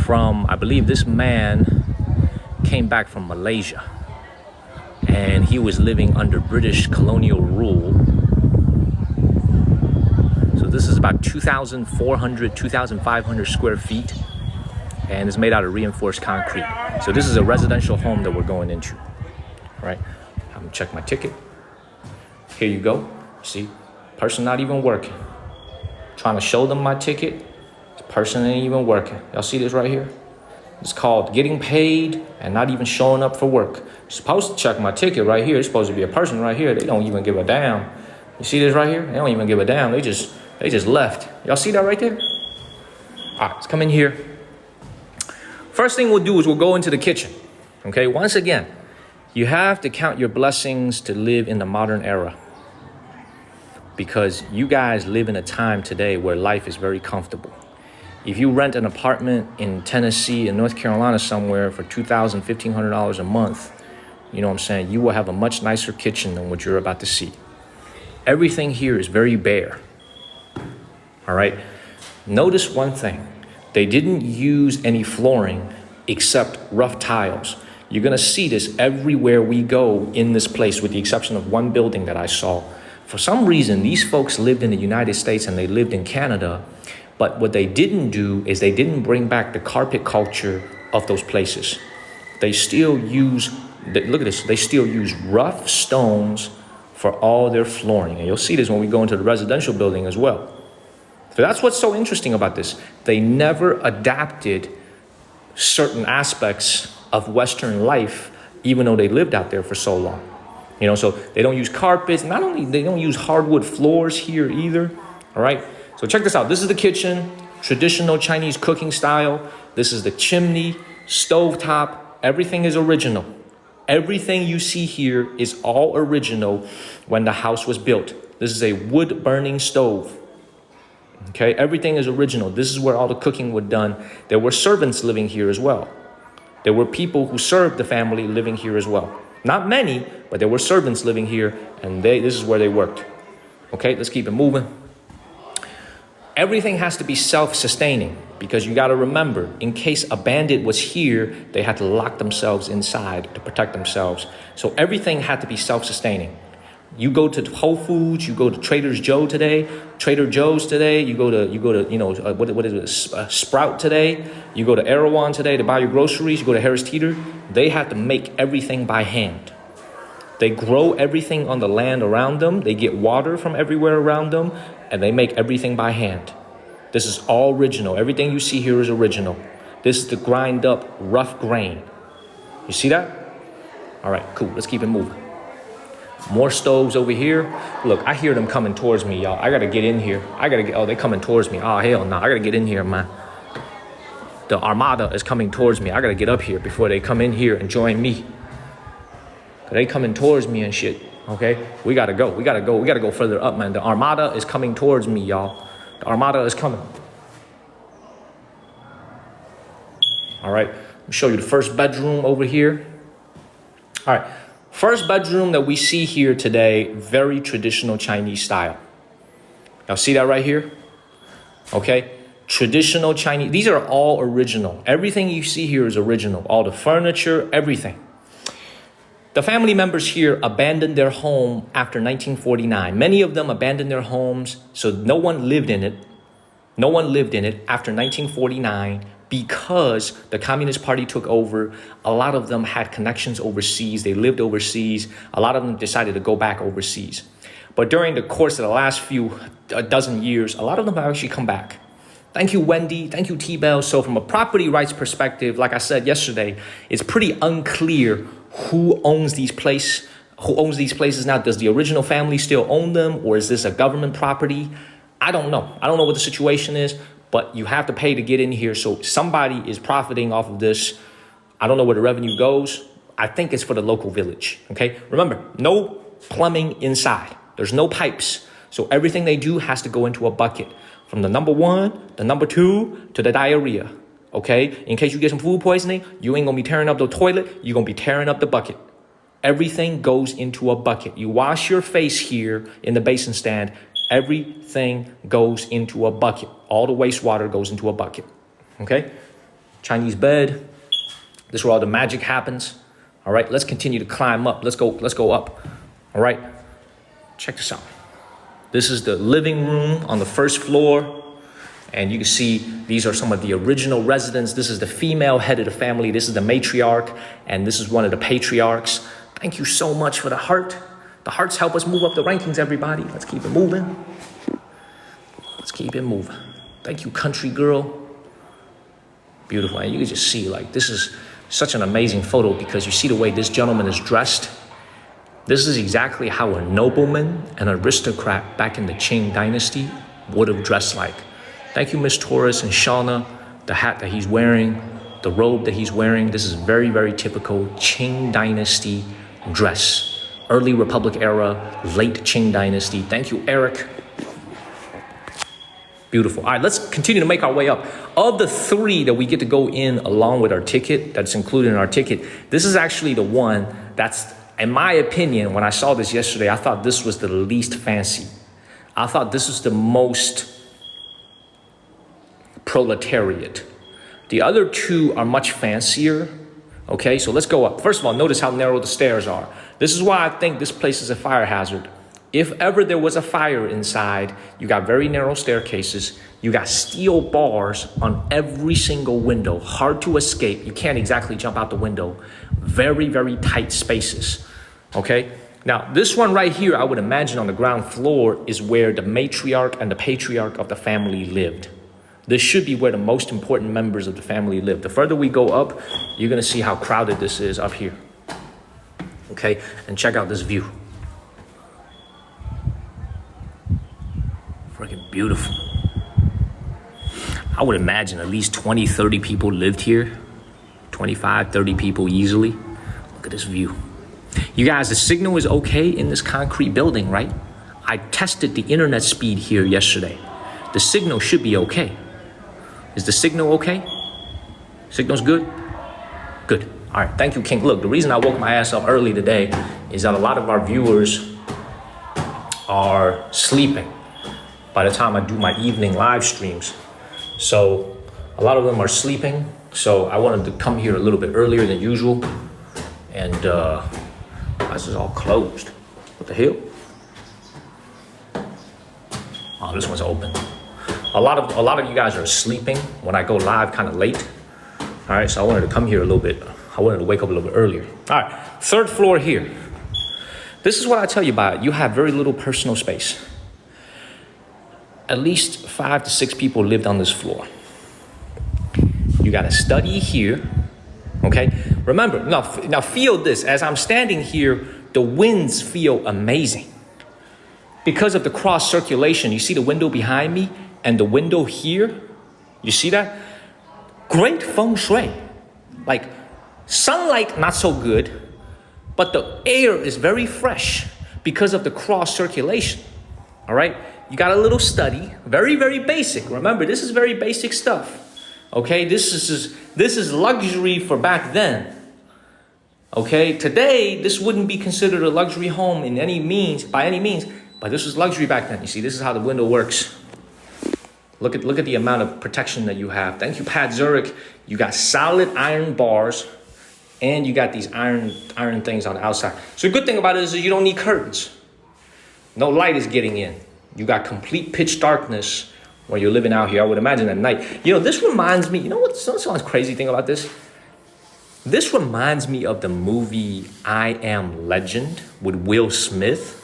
from, I believe this man came back from Malaysia. And he was living under British colonial rule. So this is about 2,400, 2,500 square feet. And it's made out of reinforced concrete. So this is a residential home that we're going into. All right, I'm gonna check my ticket. Here you go. See, person not even working. Trying to show them my ticket. This person ain't even working. Y'all see this right here? It's called getting paid and not even showing up for work. You're supposed to check my ticket right here. It's supposed to be a person right here. They don't even give a damn. You see this right here? They don't even give a damn. They just left. Y'all see that right there? All right, let's come in here. First thing we'll do is we'll go into the kitchen. Okay, once again, you have to count your blessings to live in the modern era. Because you guys live in a time today where life is very comfortable. If you rent an apartment in Tennessee and North Carolina somewhere for $2,000, $1,500 a month, you know what I'm saying, you will have a much nicer kitchen than what you're about to see. Everything here is very bare. All right. Notice one thing. They didn't use any flooring except rough tiles. You're going to see this everywhere we go in this place, with the exception of one building that I saw. For some reason, these folks lived in the United States and they lived in Canada. But what they didn't do is they didn't bring back the carpet culture of those places. They still use, look at this, they still use rough stones for all their flooring. And you'll see this when we go into the residential building as well. So that's what's so interesting about this. They never adapted certain aspects of Western life, even though they lived out there for so long. You know, so they don't use carpets. Not only they don't use hardwood floors here either. All right. So check this out. This is the kitchen, traditional Chinese cooking style. This is the chimney, stovetop. Everything is original. Everything you see here is all original when the house was built. This is a wood burning stove. Okay, everything is original. This is where all the cooking was done. There were servants living here as well. There were people who served the family living here as well. Not many, but there were servants living here, and this is where they worked. Okay, let's keep it moving. Everything has to be self-sustaining because you got to remember, in case a bandit was here, they had to lock themselves inside to protect themselves. So everything had to be self-sustaining. You go to Whole Foods, you go to Trader Joe's today, you go to what is it, Sprout today, you go to Erewhon today to buy your groceries, you go to Harris Teeter. They have to make everything by hand. They grow everything on the land around them. They get water from everywhere around them, and they make everything by hand. This is all original. Everything you see here is original. This is the grind up rough grain. You see that? All right, cool. Let's keep it moving. More stoves over here. Look, I hear them coming towards me, y'all. I got to get in here. Oh, they coming towards me. Oh, hell no. I got to get in here, man. The armada is coming towards me. I got to get up here before they come in here and join me. They coming towards me and shit, okay? We gotta go. We gotta go further up, man. The armada is coming towards me, y'all. The armada is coming. All right, let me show you the first bedroom over here. All right, first bedroom that we see here today, very traditional Chinese style. Y'all see that right here? Okay, traditional Chinese. These are all original. Everything you see here is original. All the furniture, everything. The family members here abandoned their home after 1949. Many of them abandoned their homes, so no one lived in it. No one lived in it after 1949 because the Communist Party took over. A lot of them had connections overseas. They lived overseas. A lot of them decided to go back overseas. But during the course of the last a dozen years, a lot of them have actually come back. Thank you, Wendy. Thank you, T-Bell. So from a property rights perspective, like I said yesterday, it's pretty unclear who owns these places now. Does the original family still own them, or is this a government property? I don't know. I don't know what the situation is, but you have to pay to get in here. So somebody is profiting off of this. I don't know where the revenue goes. I think it's for the local village. Okay. Remember, no plumbing inside. There's no pipes. So everything they do has to go into a bucket. From the number 1, the number 2, to the diarrhea. Okay, in case you get some food poisoning, you ain't gonna be tearing up the toilet, you're gonna be tearing up the bucket. Everything goes into a bucket. You wash your face here in the basin stand, everything goes into a bucket. All the wastewater goes into a bucket. Okay, Chinese bed. This is where all the magic happens. All right, let's continue to climb up. Let's go up. All right, check this out. This is the living room on the first floor. And you can see these are some of the original residents. This is the female head of the family. This is the matriarch. And this is one of the patriarchs. Thank you so much for the heart. The hearts help us move up the rankings, everybody. Let's keep it moving. Let's keep it moving. Thank you, country girl. Beautiful. And you can just see, like, this is such an amazing photo because you see the way this gentleman is dressed. This is exactly how a nobleman, an aristocrat back in the Qing dynasty would have dressed like. Thank you, Miss Torres and Shauna. The hat that he's wearing, the robe that he's wearing, this is very, very typical Qing Dynasty dress. Early Republic era, late Qing Dynasty. Thank you, Eric. Beautiful. All right, let's continue to make our way up. Of the 3 that we get to go in along with our ticket, that's included in our ticket, this is actually the one that's, in my opinion, when I saw this yesterday, I thought this was the least fancy. I thought this was the most proletariat. The other 2 are much fancier. Okay, so let's go up. First of all, notice how narrow the stairs are. This is why I think this place is a fire hazard. If ever there was a fire inside, you got very narrow staircases. You got steel bars on every single window. Hard to escape. You can't exactly jump out the window. Very, very tight spaces. Okay, now this one right here, I would imagine on the ground floor is where the matriarch and the patriarch of the family lived. This should be where the most important members of the family live. The further we go up, you're gonna see how crowded this is up here. Okay, and check out this view. Freaking beautiful. I would imagine at least 20, 30 people lived here. 25, 30 people easily. Look at this view. You guys, the signal is okay in this concrete building, right? I tested the internet speed here yesterday. The signal should be okay. Is the signal okay? Signal's good? Good. All right, thank you, King. Look, the reason I woke my ass up early today is that a lot of our viewers are sleeping by the time I do my evening live streams. So a lot of them are sleeping. So I wanted to come here a little bit earlier than usual. And this is all closed. What the hell? Oh, this one's open. A lot of you guys are sleeping when I go live kind of late. All right, so I wanted to come here a little bit. I wanted to wake up a little bit earlier. All right, third floor here. This is what I tell you about. You have very little personal space. At least 5 to 6 people lived on this floor. You got to study here, okay? Remember, now feel this. As I'm standing here, the winds feel amazing. Because of the cross circulation, you see the window behind me and the window here? You see that? Great feng shui. Like, sunlight, not so good, but the air is very fresh because of the cross circulation, all right? You got a little study, very, very basic. Remember, this is very basic stuff, okay? This is luxury for back then, okay? Today, this wouldn't be considered a luxury home by any means, but this was luxury back then. You see, this is how the window works. Look at the amount of protection that you have. Thank you, Pat Zurich. You got solid iron bars, and you got these iron things on the outside. So the good thing about it is that you don't need curtains. No light is getting in. You got complete pitch darkness when you're living out here. I would imagine at night. You know, this reminds me, you know what sounds crazy thing about this? This reminds me of the movie I Am Legend with Will Smith.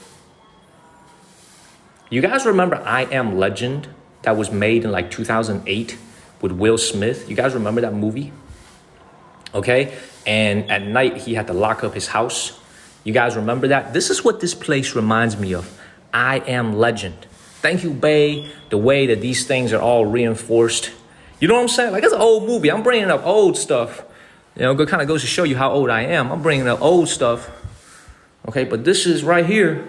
You guys remember I Am Legend that was made in like 2008 with Will Smith? You guys remember that movie? Okay, and at night he had to lock up his house. You guys remember that? This is what this place reminds me of. I Am Legend. Thank you, Bay. The way that these things are all reinforced. You know what I'm saying? Like, it's an old movie. I'm bringing up old stuff. You know, it kind of goes to show you how old I am. I'm bringing up old stuff. Okay, but this is right here.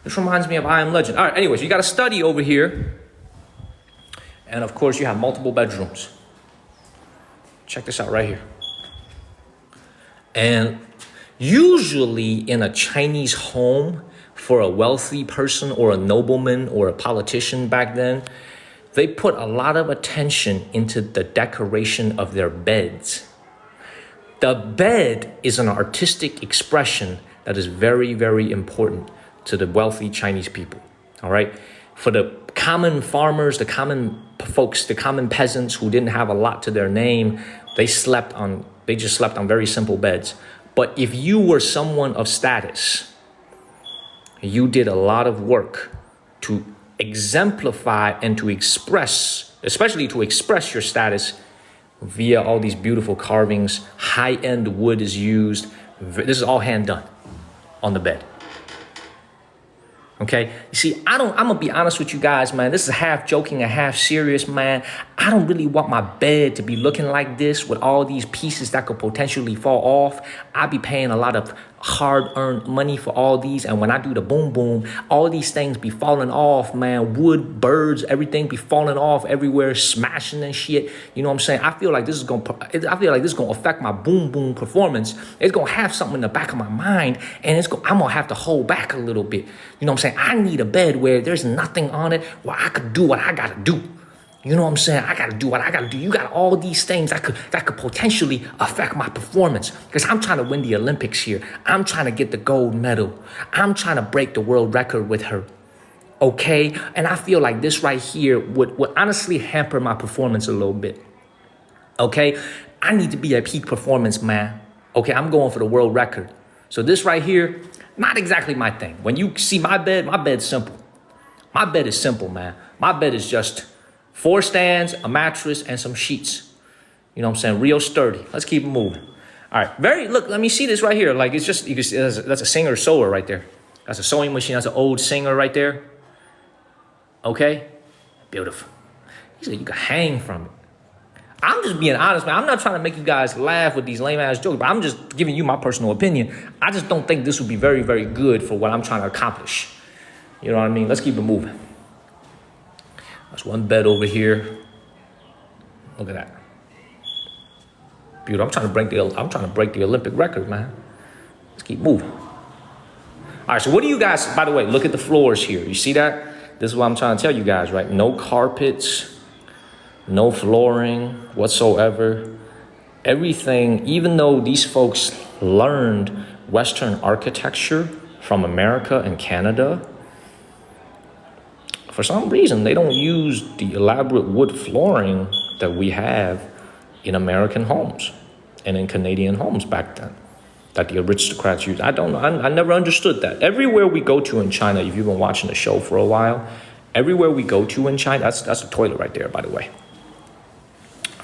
This reminds me of I Am Legend. All right, anyways, you got to study over here. And of course, you have multiple bedrooms. Check this out right here. And usually in a Chinese home, for a wealthy person or a nobleman or a politician back then, they put a lot of attention into the decoration of their beds. The bed is an artistic expression that is very, very important to the wealthy Chinese people, all right? For the common farmers, the common folks, the common peasants who didn't have a lot to their name, they just slept on very simple beds. But if you were someone of status, you did a lot of work to exemplify and to express, especially to express your status via all these beautiful carvings. High-end wood is used. This is all hand done on the bed. Okay, you see, I'm gonna be honest with you guys, man. This is half joking and half serious, man. I don't really want my bed to be looking like this with all these pieces that could potentially fall off. I be paying a lot of hard-earned money for all these, and when I do the boom boom, all these things be falling off, man. Wood, birds, everything be falling off everywhere, smashing and shit. You know what I'm saying? I feel like this is gonna affect my boom boom performance. It's gonna have something in the back of my mind, and I'm gonna have to hold back a little bit. You know what I'm saying? I need a bed where there's nothing on it, where I could do what I gotta do. You know what I'm saying? I gotta do what I gotta do. You got all these things that could potentially affect my performance. Because I'm trying to win the Olympics here. I'm trying to get the gold medal. I'm trying to break the world record with her. Okay? And I feel like this right here would honestly hamper my performance a little bit. Okay? I need to be at peak performance, man. Okay, I'm going for the world record. So this right here, not exactly my thing. When you see my bed's simple. My bed is simple, man. My bed is just 4 stands, a mattress, and some sheets. You know what I'm saying? Real sturdy. Let's keep it moving. All right. Look, let me see this right here. Like, it's just, you can see, that's a Singer sewer right there. That's a sewing machine. That's an old Singer right there. Okay? Beautiful. He said you can hang from it. I'm just being honest, man. I'm not trying to make you guys laugh with these lame-ass jokes, but I'm just giving you my personal opinion. I just don't think this would be very, very good for what I'm trying to accomplish. You know what I mean? Let's keep it moving. That's one bed over here. Look at that. Beautiful. I'm trying to break the Olympic record, man. Let's keep moving. All right, so what do you guys, by the way, look at the floors here. You see that? This is what I'm trying to tell you guys, right? No carpets, no flooring whatsoever. Everything, even though these folks learned Western architecture from America and Canada, for some reason, they don't use the elaborate wood flooring that we have in American homes and in Canadian homes back then, that the aristocrats used. I don't know. I never understood that. Everywhere we go to in China, if you've been watching the show for a while, everywhere we go to in China, that's a toilet right there, by the way.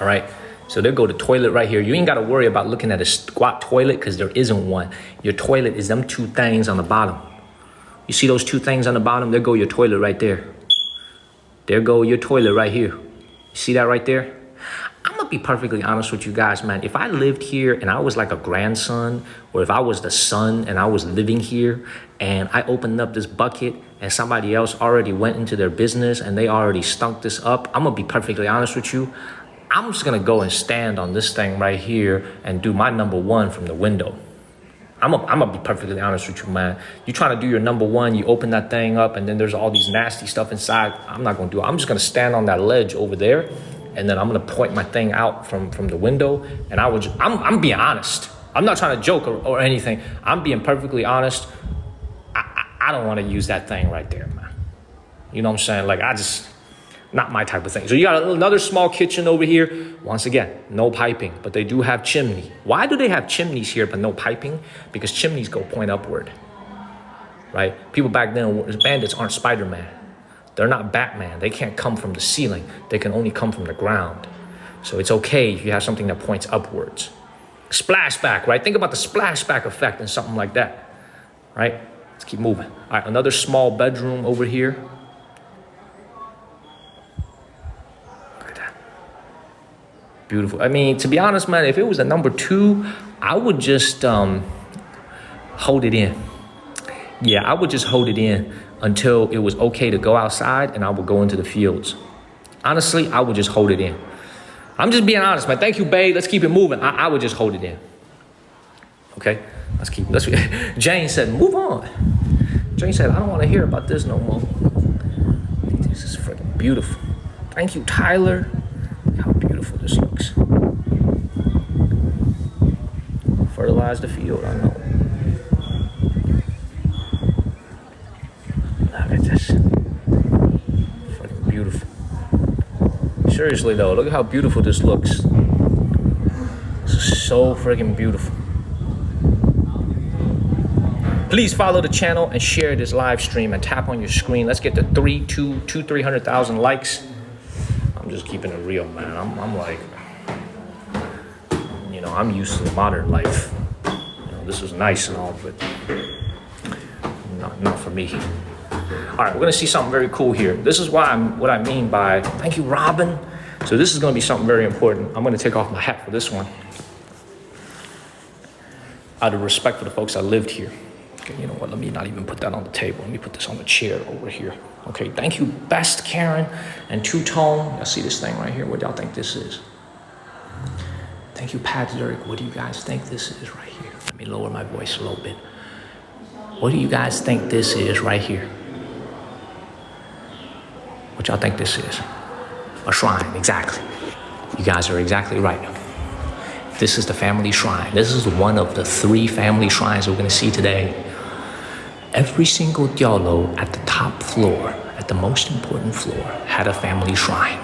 All right. So there go the toilet right here. You ain't got to worry about looking at a squat toilet because there isn't one. Your toilet is them two things on the bottom. You see those two things on the bottom? There go your toilet right there. There go your toilet right here. You see that right there? I'm going to be perfectly honest with you guys, man. If I lived here and I was like a grandson, or if I was the son and I was living here and I opened up this bucket and somebody else already went into their business and they already stunk this up, I'm going to be perfectly honest with you. I'm just going to go and stand on this thing right here and do my number one from the window. I'm going to be perfectly honest with you, man. You trying to do your number one, you open that thing up and then there's all these nasty stuff inside. I'm not going to do it. I'm just going to stand on that ledge over there and then I'm going to point my thing out from the window. And I'm being honest. I'm not trying to joke or anything. I'm being perfectly honest. I don't want to use that thing right there, man. You know what I'm saying? Like, not my type of thing. So you got another small kitchen over here. Once again, no piping, but they do have chimney. Why do they have chimneys here but no piping? Because chimneys go point upward, right? People back then, bandits aren't Spider-Man. They're not Batman. They can't come from the ceiling. They can only come from the ground. So it's okay if you have something that points upwards. Splashback, right? Think about the splashback effect and something like that, right? Let's keep moving. All right, another small bedroom over here. Beautiful. I mean, to be honest, man, if it was a number 2, I would just hold it in. Yeah, I would just hold it in until it was okay to go outside and I would go into the fields. Honestly, I would just hold it in. I'm just being honest, man. Thank you, babe. Let's keep it moving. I would just hold it in. Okay? Jane said, move on. Jane said, I don't want to hear about this no more. This is freaking beautiful. Thank you, Tyler. How beautiful this looks. Fertilize the field, I know. Look at this. Freaking beautiful. Seriously though, look at how beautiful this looks. This is so freaking beautiful. Please follow the channel and share this live stream and tap on your screen. Let's get to 300,000 likes. I'm just keeping it real, man. I'm like, you know, I'm used to the modern life. You know, this is nice and all, but not for me. All right, we're gonna see something very cool here. This is what I mean by, thank you, Robin. So this is gonna be something very important. I'm gonna take off my hat for this one. Out of respect for the folks that lived here. Okay, you know what, let me not even put that on the table. Let me put this on the chair over here. Okay, thank you, Best Karen and Two Tone. Y'all see this thing right here? What y'all think this is? Thank you, Patrick. What do you guys think this is right here? Let me lower my voice a little bit. What do you guys think this is right here? What y'all think this is? A shrine, exactly. You guys are exactly right. This is the family shrine. This is one of the 3 family shrines we're gonna see today. Every single Diaolou at the top floor, at the most important floor, had a family shrine.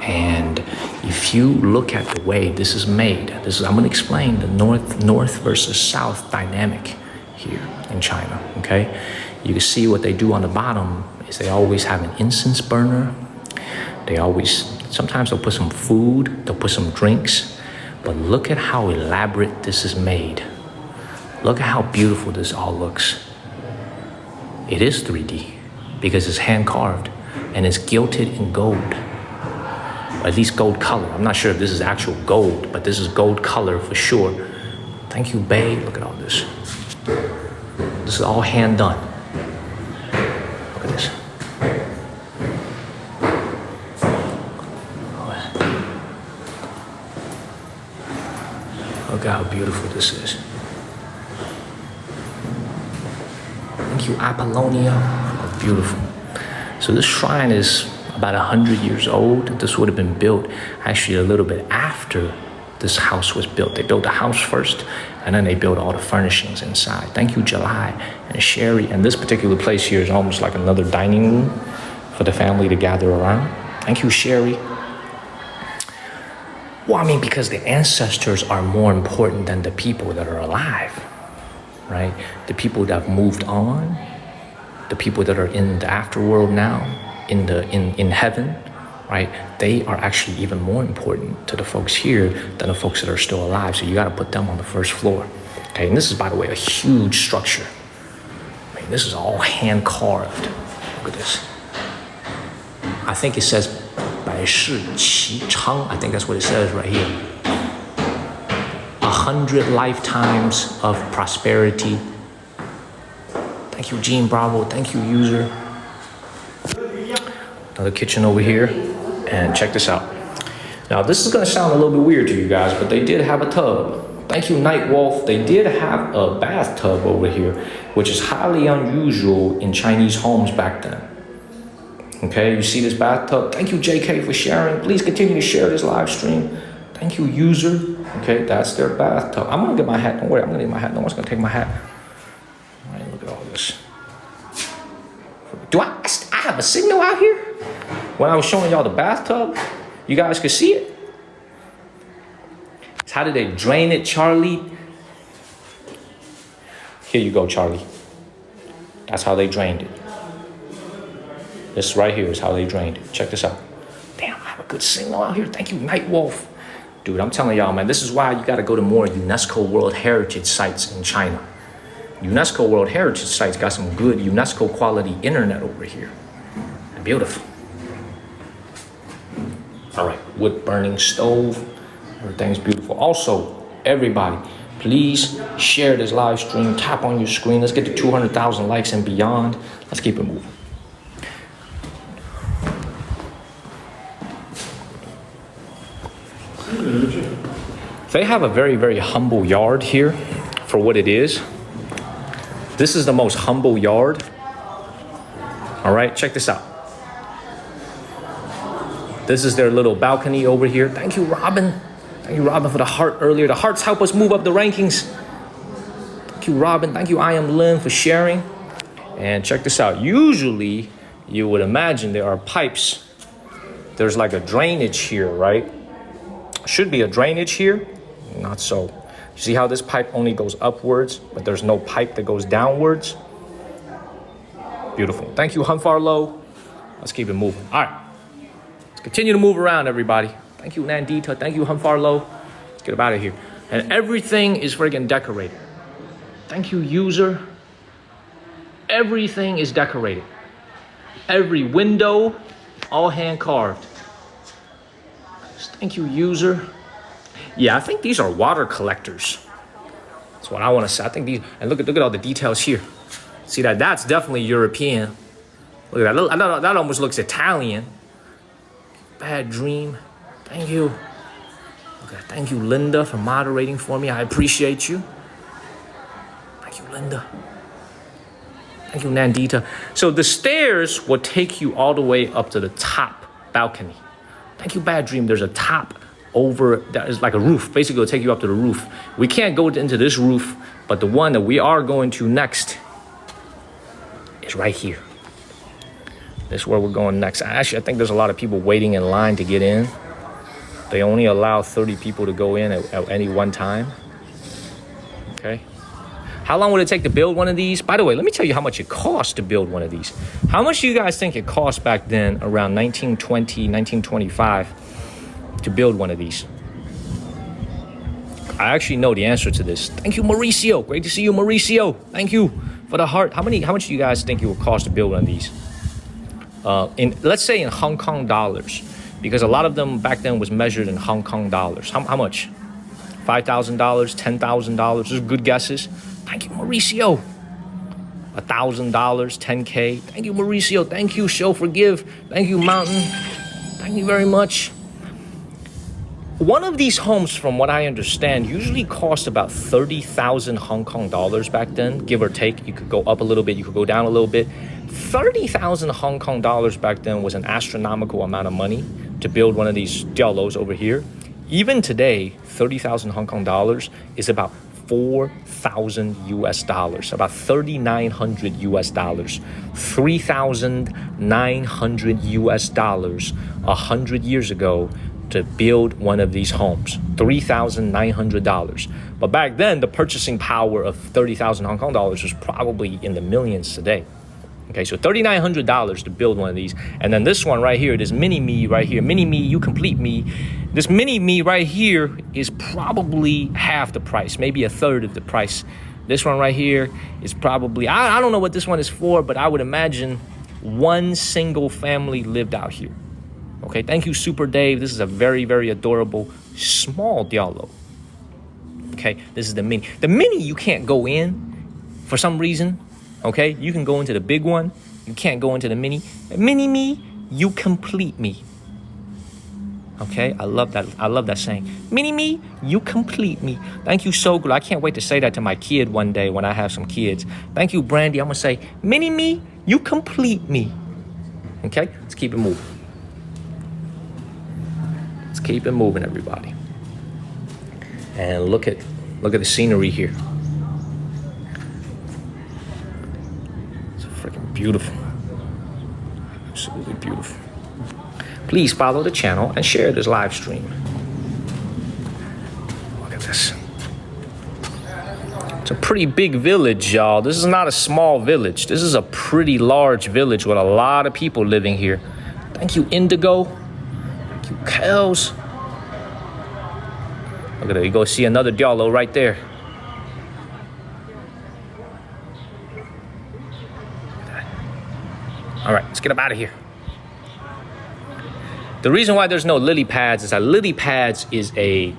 And if you look at the way this is made, I'm going to explain the north versus south dynamic here in China, okay? You can see what they do on the bottom is they always have an incense burner. Sometimes they'll put some food, they'll put some drinks, but look at how elaborate this is made. Look at how beautiful this all looks. It is 3D because it's hand carved and it's gilded in gold, or at least gold color. I'm not sure if this is actual gold, but this is gold color for sure. Thank you, babe. Look at all this. This is all hand done. Look at this. Look at how beautiful this is. Thank you, Apollonia. Oh, beautiful. So this shrine is about 100 years old. This would have been built actually a little bit after this house was built. They built the house first, and then they built all the furnishings inside. Thank you, July and Sherry. And this particular place here is almost like another dining room for the family to gather around. Thank you, Sherry. Well, I mean, because the ancestors are more important than the people that are alive, right? The people that have moved on, the people that are in the afterworld now, in heaven, right? They are actually even more important to the folks here than the folks that are still alive. So you got to put them on the first floor. Okay, and this is, by the way, a huge structure. I mean, this is all hand carved. Look at this. I think it says 百世其昌. I think that's what it says right here. 100 lifetimes of prosperity. Thank you, Gene Bravo. Thank you, user. Another kitchen over here. And check this out. Now, this is going to sound a little bit weird to you guys, but they did have a tub. Thank you, Night Wolf. They did have a bathtub over here, which is highly unusual in Chinese homes back then. Okay, you see this bathtub? Thank you, JK, for sharing. Please continue to share this live stream. Thank you, user. Okay, that's their bathtub. I'm going to get my hat. Don't worry, I'm going to get my hat. No one's going to take my hat. All right, look at all this. Do I have a signal out here? When I was showing y'all the bathtub, you guys could see it. So how did they drain it, Charlie? Here you go, Charlie. That's how they drained it. This right here is how they drained it. Check this out. Damn, I have a good signal out here. Thank you, Night Wolf. Dude, I'm telling y'all, man, this is why you got to go to more UNESCO World Heritage sites in China. UNESCO World Heritage sites got some good UNESCO quality internet over here. Beautiful. All right, wood burning stove. Everything's beautiful. Also, everybody, please share this live stream. Tap on your screen. Let's get to 200,000 likes and beyond. Let's keep it moving. They have a very, very humble yard here for what it is. This is the most humble yard. All right, check this out. This is their little balcony over here. Thank you, Robin. Thank you, Robin, for the heart earlier. The hearts help us move up the rankings. Thank you, Robin. Thank you, I Am Lynn, for sharing. And check this out. Usually, you would imagine there are pipes. There's like a drainage here, right? Should be a drainage here. Not so. You see how this pipe only goes upwards, but there's no pipe that goes downwards? Beautiful. Thank you, Hunfarlo. Let's keep it moving. All right. Let's continue to move around, everybody. Thank you, Nandita. Thank you, Hunfarlo. Let's get up out of here. And everything is friggin' decorated. Thank you, user. Everything is decorated. Every window, all hand carved. Thank you, user. Yeah, I think these are water collectors. That's what I want to say. I think these, and look at all the details here. See that? That's definitely European. Look at that. That almost looks Italian. Bad dream. Thank you. Okay, thank you, Linda, for moderating for me. I appreciate you. Thank you, Linda. Thank you, Nandita. So the stairs will take you all the way up to the top balcony. Thank you, Bad Dream. There's a top over, that is like a roof. Basically, it'll take you up to the roof. We can't go into this roof, but the one that we are going to next is right here. This is where we're going next. Actually, I think there's a lot of people waiting in line to get in. They only allow 30 people to go in at any one time. Okay. How long would it take to build one of these? By the way, let me tell you how much it costs to build one of these. How much do you guys think it cost back then, around 1920, 1925, to build one of these? I actually know the answer to this. Thank you, Mauricio. Great to see you, Mauricio. Thank you for the heart. How much do you guys think it would cost to build one of these? Let's say in Hong Kong dollars, because a lot of them back then was measured in Hong Kong dollars. How much? $5,000, $10,000. Those are good guesses. Thank you, Mauricio. $1,000, $10K. Thank you, Mauricio. Thank you, Show Forgive. Thank you, Mountain. Thank you very much. One of these homes, from what I understand, usually cost about 30,000 Hong Kong dollars back then, give or take. You could go up a little bit, you could go down a little bit. 30,000 Hong Kong dollars back then was an astronomical amount of money to build one of these Diaolous over here. Even today, 30,000 Hong Kong dollars is about 4,000 US dollars, about 3,900 US dollars, 3,900 US dollars 100 years ago to build one of these homes, $3,900. But back then, the purchasing power of 30,000 Hong Kong dollars was probably in the millions today. Okay, so $3,900 to build one of these. And then this one right here, this mini-me right here, mini-me, you complete me. This mini-me right here is probably half the price, maybe a third of the price. This one right here is probably, I don't know what this one is for, but I would imagine one single family lived out here. Okay, thank you, Super Dave. This is a very, very adorable, small Diaolou. Okay, this is the mini. The mini you can't go in for some reason. Okay, you can go into the big one. You can't go into the mini. The mini-me, you complete me. Okay, I love that. I love that saying. Mini-me, you complete me. Thank you, so good. I can't wait to say that to my kid one day when I have some kids. Thank you, Brandy. I'm going to say, mini-me, you complete me. Okay, let's keep it moving. Let's keep it moving, everybody. And look at the scenery here. Beautiful. Absolutely beautiful. Please follow the channel and share this live stream. Look at this. It's a pretty big village, y'all. This is not a small village. This is a pretty large village with a lot of people living here. Thank you, Indigo. Thank you, Kels. Look at that. You go see another Diaolou right there. All right, let's get up out of here. The reason why there's no lily pads is that lily pads is a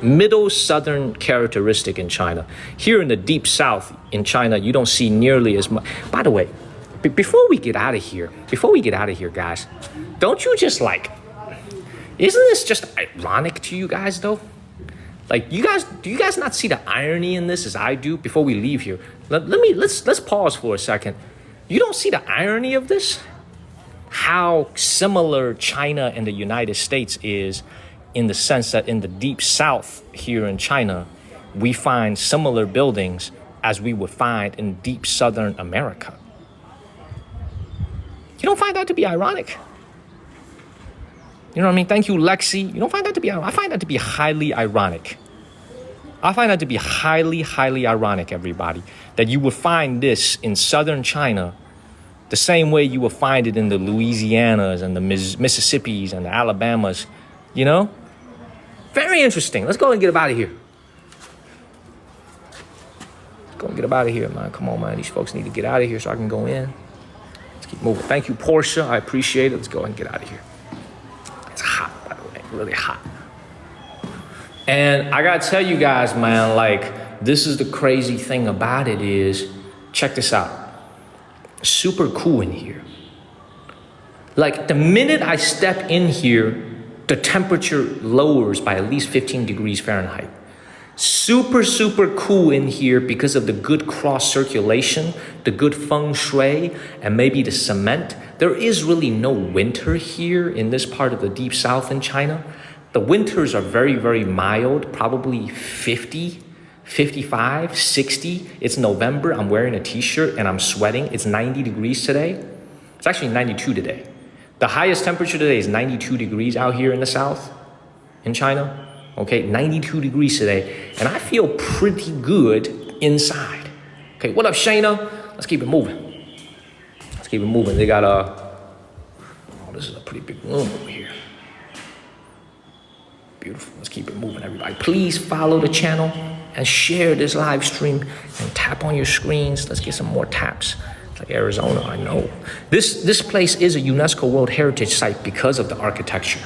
middle southern characteristic in China. Here in the deep south in China, you don't see nearly as much. By the way, before we get out of here, guys, don't you just like, isn't this just ironic to you guys though? Like, do you guys not see the irony in this as I do before we leave here? Let's pause for a second. You don't see the irony of this? How similar China and the United States is, in the sense that in the deep south here in China, we find similar buildings as we would find in deep southern America. You don't find that to be ironic? You know what I mean? Thank you, Lexi. You don't find that to be ironic? I find that to be highly ironic. I find that to be highly, highly ironic, everybody, that you would find this in southern China the same way you would find it in the Louisianas and the Mississippis and the Alabamas, you know? Very interesting. Let's go and get up out of here. Let's go and get up out of here, man. Come on, man. These folks need to get out of here so I can go in. Let's keep moving. Thank you, Portia. I appreciate it. Let's go and get out of here. It's hot, by the way. Really hot. And I gotta tell you guys, man, like, this is the crazy thing about it is, check this out. Super cool in here. Like, the minute I step in here, the temperature lowers by at least 15 degrees Fahrenheit. Super, super cool in here because of the good cross circulation, the good feng shui, and maybe the cement. There is really no winter here in this part of the deep south in China. The winters are very, very mild, probably 50, 55, 60. It's November. I'm wearing a t-shirt and I'm sweating. It's 90 degrees today. It's actually 92 today. The highest temperature today is 92 degrees out here in the south in China. Okay, 92 degrees today. And I feel pretty good inside. Okay, what up, Shayna? Let's keep it moving. Let's keep it moving. They got oh, this is a pretty big room over here. Beautiful. Let's keep it moving, everybody. Please follow the channel and share this live stream and tap on your screens. Let's get some more taps. It's like Arizona, I know. This place is a UNESCO World Heritage Site because of the architecture.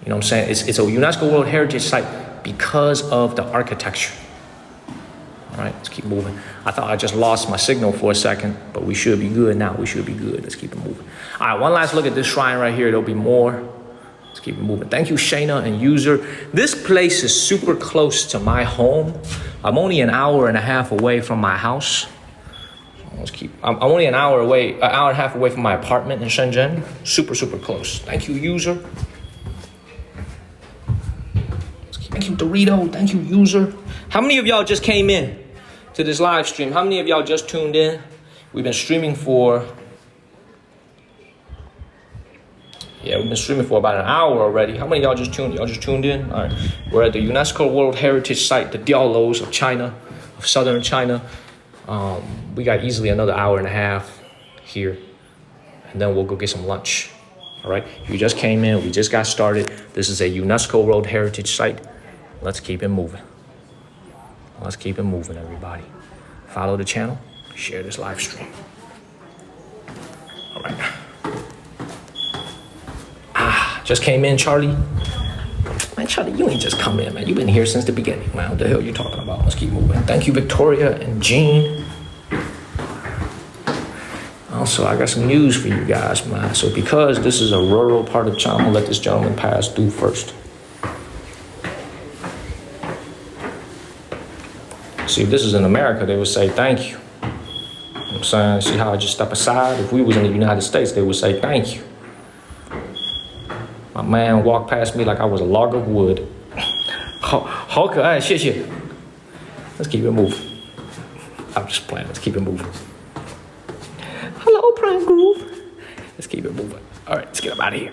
You know what I'm saying? It's a UNESCO World Heritage Site because of the architecture. All right, let's keep moving. I thought I just lost my signal for a second, but we should be good now. We should be good. Let's keep it moving. All right, one last look at this shrine right here. There'll be more Let's keep it moving. Thank you, Shayna and user. This place is super close to my home. I'm only an hour and a half away from my house. I'm only an hour and a half away from my apartment in Shenzhen. Super, super close. Thank you, user. Thank you, Dorito. Thank you, user. How many of y'all just came in to this live stream? How many of y'all just tuned in? We've been streaming for about an hour already. How many of y'all just tuned in? Y'all just tuned in? All right. We're at the UNESCO World Heritage Site, the Diaolous of China, of southern China. We got easily another hour and a half here, and then we'll go get some lunch. All right. You just came in. We just got started. This is a UNESCO World Heritage Site. Let's keep it moving. Let's keep it moving, everybody. Follow the channel. Share this live stream. All right. Just came in, Charlie. Man, Charlie, you ain't just come in, man. You've been here since the beginning, man. What the hell are you talking about? Let's keep moving. Thank you, Victoria and Jean. Also, I got some news for you guys, man. So because this is a rural part of China, I'm gonna let this gentleman pass through first. See, if this is in America, they would say thank you. You know what I'm saying? See how I just step aside? If we was in the United States, they would say thank you. My man walked past me like I was a log of wood. 好可爱，谢谢. Let's keep it moving. I'm just playing. Let's keep it moving. Hello, Prime Groove. Let's keep it moving. All right, let's get up out of here.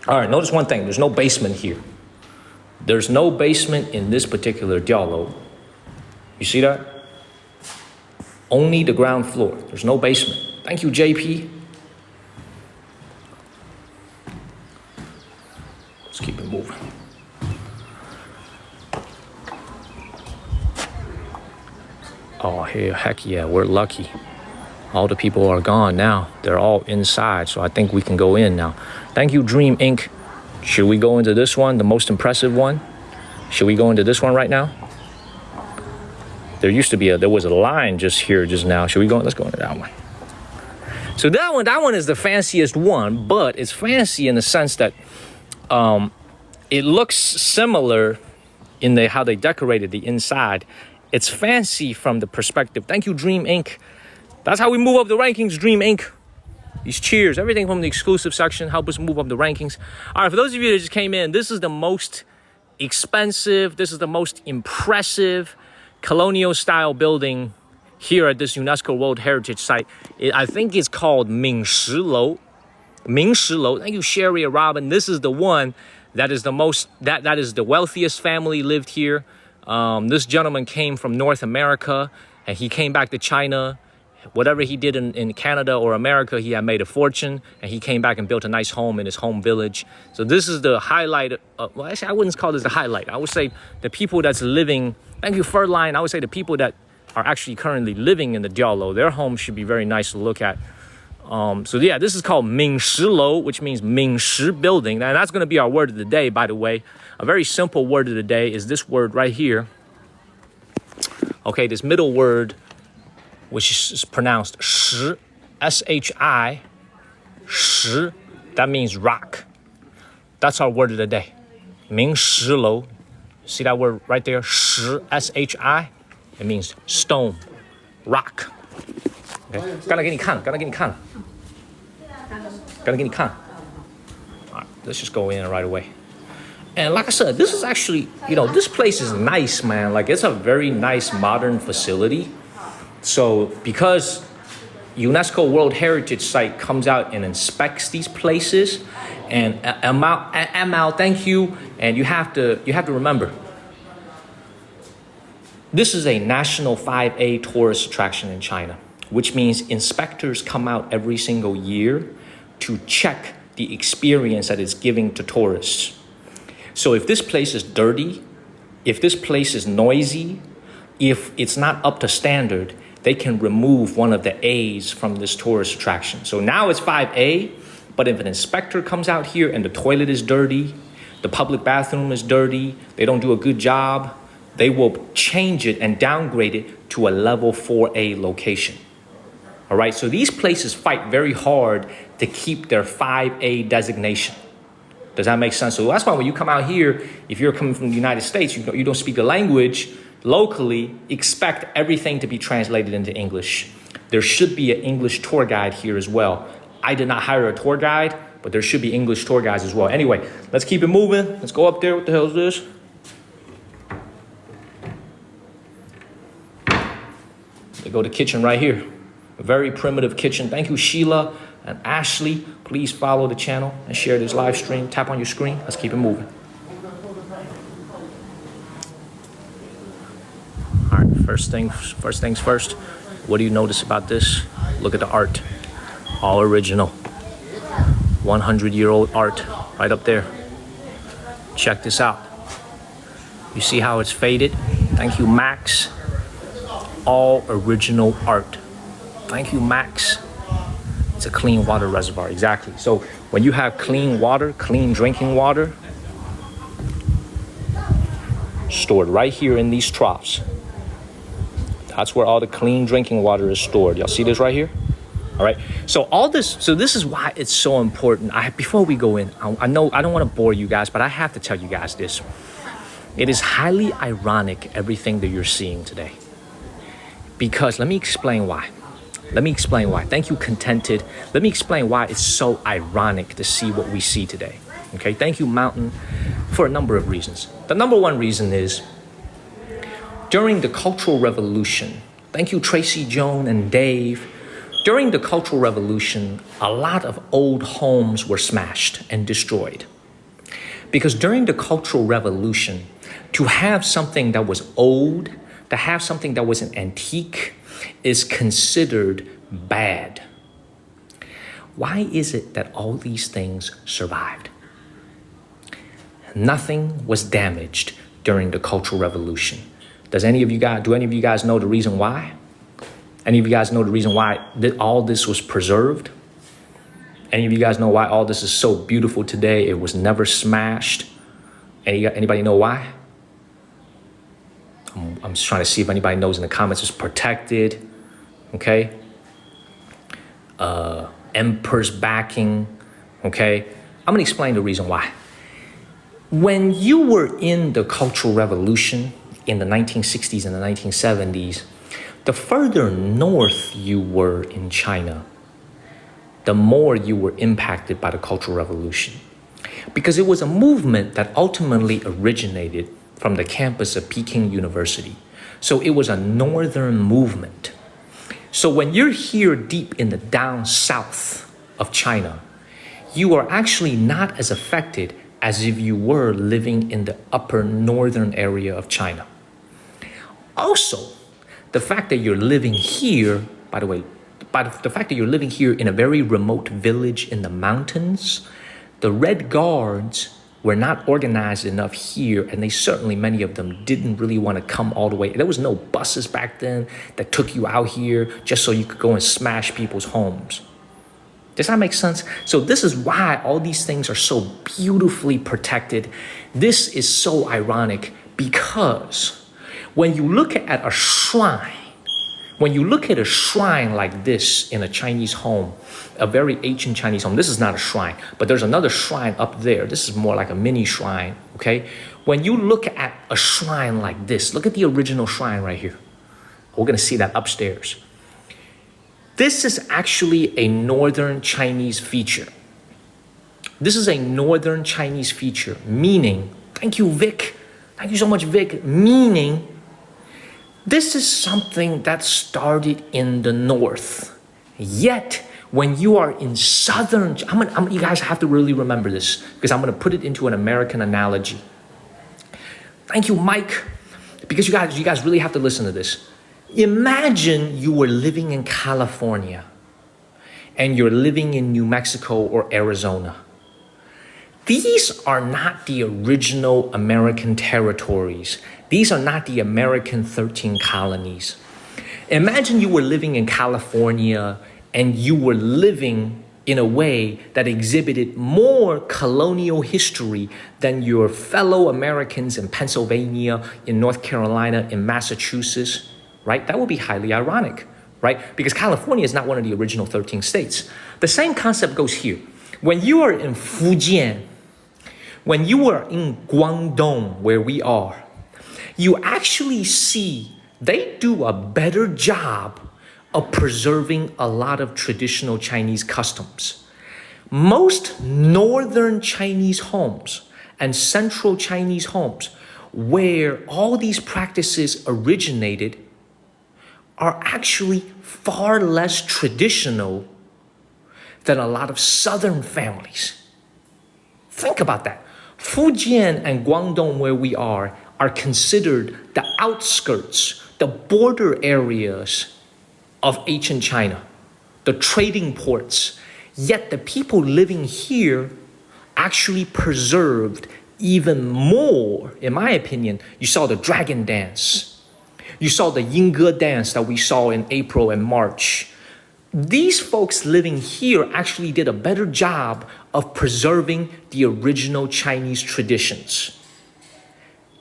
All right, notice one thing. There's no basement here. There's no basement in this particular Diaolou. You see that? Only the ground floor. There's no basement. Thank you, JP. Let's keep it moving. Oh, heck yeah, we're lucky. All the people are gone now. They're all inside, so I think we can go in now. Thank you, Dream Inc. Should we go into this one, the most impressive one? Should we go into this one right now? There was a line just here just now. Should we go? Let's go into that one. So that one is the fanciest one, but it's fancy in the sense that it looks similar in how they decorated the inside. It's fancy from the perspective. Thank you, Dream Inc. That's how we move up the rankings, Dream Inc. These cheers, everything from the exclusive section, help us move up the rankings. All right, for those of you that just came in, this is the most expensive, this is the most impressive colonial style building here at this UNESCO World Heritage Site. I think it's called Mingshilou. Mingshilou. Thank you, Sherry and Robin. This is the one that is the most, that is the wealthiest family lived here. This gentleman came from North America and he came back to China. Whatever he did in Canada or America, he had made a fortune, and he came back and built a nice home in his home village. So this is the highlight. Well, actually, I wouldn't call this the highlight. I would say the people that's living, thank you, Furline. I would say the people that are actually currently living in the Diaolou, their home should be very nice to look at. So yeah, this is called Mingshilou, which means Mingshi building. And that's going to be our word of the day, by the way. A very simple word of the day is this word right here. Okay, this middle word, which is pronounced shi, S-H-I, shi. That means rock. That's our word of the day. Mingshilou. See that word right there? Shi, S-H-I. It means stone, rock. Okay. 刚才给你看了. All right, let's just go in right away. And like I said, this is actually, this place is nice, man. Like, it's a very nice modern facility. So because UNESCO World Heritage Site comes out and inspects these places, and Amal, thank you. And you have to remember, this is a national 5A tourist attraction in China, which means inspectors come out every single year to check the experience that it's giving to tourists. So if this place is dirty, if this place is noisy, if it's not up to standard, they can remove one of the A's from this tourist attraction. So now it's 5A, but if an inspector comes out here and the toilet is dirty, the public bathroom is dirty, they don't do a good job, they will change it and downgrade it to a level 4A location. All right, so these places fight very hard to keep their 5A designation. Does that make sense? So that's why when you come out here, if you're coming from the United States, you don't speak the language locally, expect everything to be translated into English. There should be an English tour guide here as well. I did not hire a tour guide, but there should be English tour guides as well. Anyway, let's keep it moving. Let's go up there. What the hell is this? They go to kitchen right here. A very primitive kitchen. Thank you, Sheila and Ashley. Please follow the channel and share this live stream. Tap on your screen. Let's keep it moving. All right, first things first. What do you notice about this? Look at the art. All original. 100-year-old art right up there. Check this out. You see how it's faded? Thank you, Max. All original art. Thank you, Max. It's a clean water reservoir, exactly. So when you have clean water, clean drinking water, stored right here in these troughs. That's where all the clean drinking water is stored. Y'all see this right here? All right. So this is why it's so important. Before we go in, I know I don't want to bore you guys, but I have to tell you guys this. It is highly ironic, everything that you're seeing today. Because let me explain why. Thank you, Contented. Let me explain why it's so ironic to see what we see today. Okay, thank you, Mountain, for a number of reasons. The number one reason is during the Cultural Revolution, thank you, Tracy, Joan, and Dave. During the Cultural Revolution, a lot of old homes were smashed and destroyed. Because during the Cultural Revolution, to have something that was old, to have something that was an antique, is considered bad. Why is it that all these things survived? Nothing was damaged during the Cultural Revolution. Do any of you guys know the reason why? Any of you guys know the reason why all this was preserved? Any of you guys know why all this is so beautiful today? It was never smashed. Anybody know why? I'm just trying to see if anybody knows in the comments. It's protected, okay? Emperor's backing, okay? I'm gonna explain the reason why. When you were in the Cultural Revolution in the 1960s and the 1970s, the further north you were in China, the more you were impacted by the Cultural Revolution. Because it was a movement that ultimately originated from the campus of Peking University. So it was a northern movement. So when you're here deep in the down south of China, you are actually not as affected as if you were living in the upper northern area of China. Also, the fact that you're living here, by the fact that you're living here in a very remote village in the mountains, the Red Guards were not organized enough here, and many of them didn't really want to come all the way. There was no buses back then that took you out here just so you could go and smash people's homes. Does that make sense? So this is why all these things are so beautifully protected. This is so ironic because when you look at a shrine, like this in a Chinese home, a very ancient Chinese home, this is not a shrine, but there's another shrine up there. This is more like a mini shrine, okay? When you look at a shrine like this, look at the original shrine right here. We're gonna see that upstairs. This is actually a northern Chinese feature. This is a northern Chinese feature, meaning, thank you, Vic. Thank you so much, Vic. Meaning, this is something that started in the north. Yet, when you are in southern, you guys have to really remember this because I'm going to put it into an American analogy. Thank you, Mike, because you guys really have to listen to this. Imagine you were living in California and you're living in New Mexico or Arizona. These are not the original American territories. These are not the American 13 colonies. Imagine you were living in California and you were living in a way that exhibited more colonial history than your fellow Americans in Pennsylvania, in North Carolina, in Massachusetts, right? That would be highly ironic. right? Because California is not one of the original 13 states. The same concept goes here. When you are in Fujian, when you are in Guangdong, where we are, you actually see they do a better job of preserving a lot of traditional Chinese customs. Most northern Chinese homes and central Chinese homes where all these practices originated are actually far less traditional than a lot of southern families. Think about that. Fujian and Guangdong, where we are considered the outskirts, the border areas of ancient China, the trading ports. Yet the people living here actually preserved even more, in my opinion. You saw the dragon dance. You saw the Yingge dance that we saw in April and March. These folks living here actually did a better job of preserving the original Chinese traditions.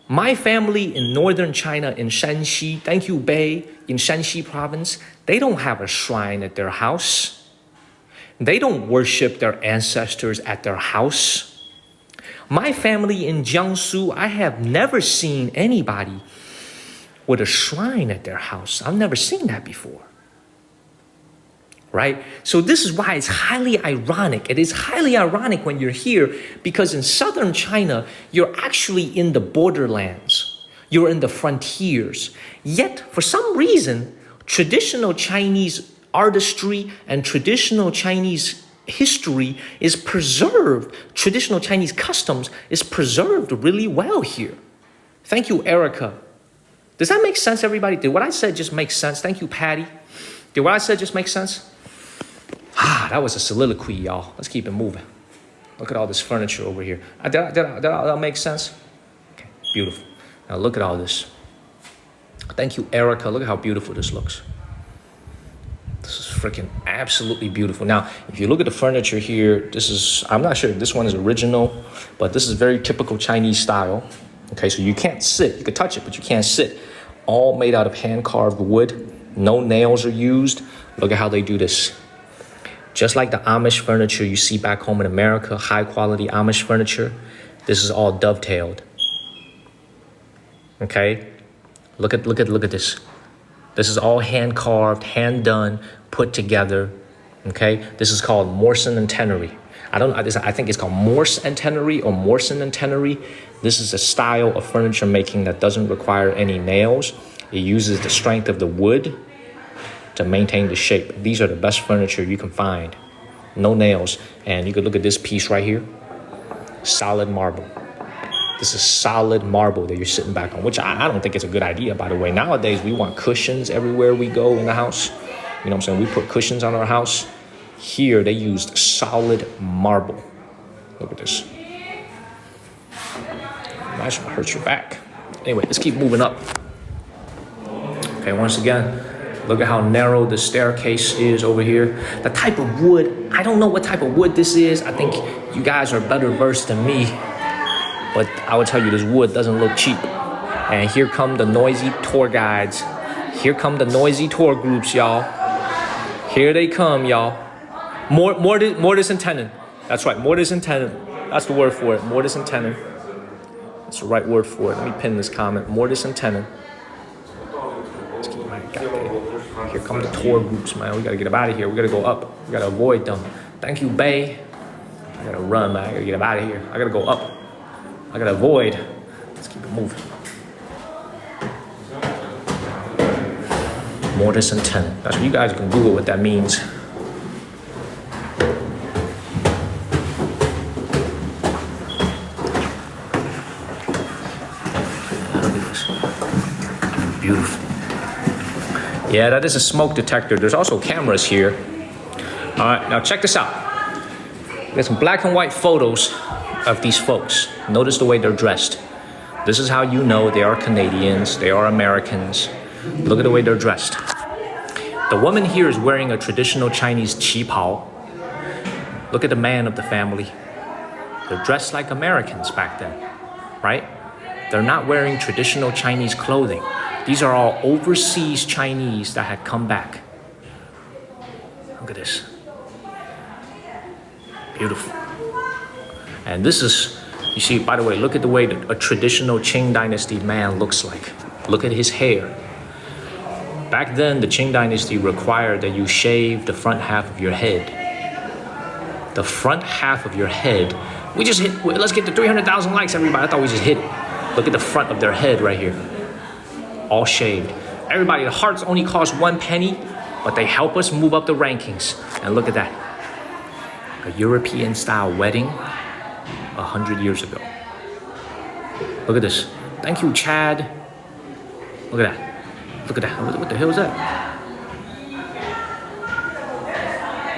My family in northern China, in Shanxi, thank you, Bei, in Shanxi province, they don't have a shrine at their house. They don't worship their ancestors at their house. My family in Jiangsu, I have never seen anybody with a shrine at their house. I've never seen that before. Right? So this is why it's highly ironic. It is highly ironic when you're here because in southern China, you're actually in the borderlands. You're in the frontiers. Yet, for some reason, traditional Chinese artistry and traditional Chinese history is preserved. Traditional Chinese customs is preserved really well here. Thank you, Erica. Does that make sense, everybody? Did what I said just make sense? Thank you, Patty. Did what I said just make sense? That was a soliloquy, y'all. Let's keep it moving. Look at all this furniture over here. Did that make sense? Okay, beautiful. Now look at all this. Thank you, Erica. Look at how beautiful this looks. This is freaking absolutely beautiful. Now, if you look at the furniture here, I'm not sure if this one is original, but this is very typical Chinese style. Okay, so you can't sit. You can touch it, but you can't sit. All made out of hand-carved wood. No nails are used. Look at how they do this. Just like the Amish furniture you see back home in America, high-quality Amish furniture, this is all dovetailed. Okay? Look at this. This is all hand-carved, hand-done, put together. Okay? This is called Morrison and Tenery. I think it's called Morse and Tenery or Morrison and Tenery. This is a style of furniture making that doesn't require any nails. It uses the strength of the wood to maintain the shape. These are the best furniture you can find. No nails. And you can look at this piece right here. Solid marble. This is solid marble that you're sitting back on, which I don't think it's a good idea, by the way. Nowadays, we want cushions everywhere we go in the house. You know what I'm saying? We put cushions on our house. Here, they used solid marble. Look at this. Imagine it hurts your back. Anyway, let's keep moving up. Okay, once again, look at how narrow the staircase is over here. The type of wood, I don't know what type of wood this is. I think you guys are better versed than me. But I would tell you this wood doesn't look cheap. And here come the noisy tour guides. Here come the noisy tour groups, y'all. Here they come, y'all. Mortise and tenon. That's right, mortise and tenon. That's the word for it, mortise and tenon. That's the right word for it. Let me pin this comment, mortise and tenon. Let's keep my goddamn. Here come the tour groups, man. We gotta get up out of here. We gotta go up. We gotta avoid them. Thank you, Bay. I gotta run, man. I gotta get up out of here. I gotta go up. I gotta avoid. Let's keep it moving. Mortise and tenon. That's what you guys can Google what that means. Beautiful. Yeah, that is a smoke detector. There's also cameras here. All right, now check this out. There's some black and white photos of these folks. Notice the way they're dressed. This is how you know they are Canadians, they are Americans. Look at the way they're dressed. The woman here is wearing a traditional Chinese qipao. Look at the man of the family. They're dressed like Americans back then, right? They're not wearing traditional Chinese clothing. These are all overseas Chinese that had come back. Look at this. Beautiful. And this is, you see, by the way, look at the way that a traditional Qing Dynasty man looks like. Look at his hair. Back then, the Qing Dynasty required that you shave the front half of your head. The front half of your head. We just hit, let's get to 300,000 likes, everybody. I thought we just hit it. Look at the front of their head right here. All shaved. Everybody, the hearts only cost 1 penny, but they help us move up the rankings. And look at that. A European-style wedding 100 years ago. Look at this. Thank you, Chad. Look at that. Look at that. What the hell is that?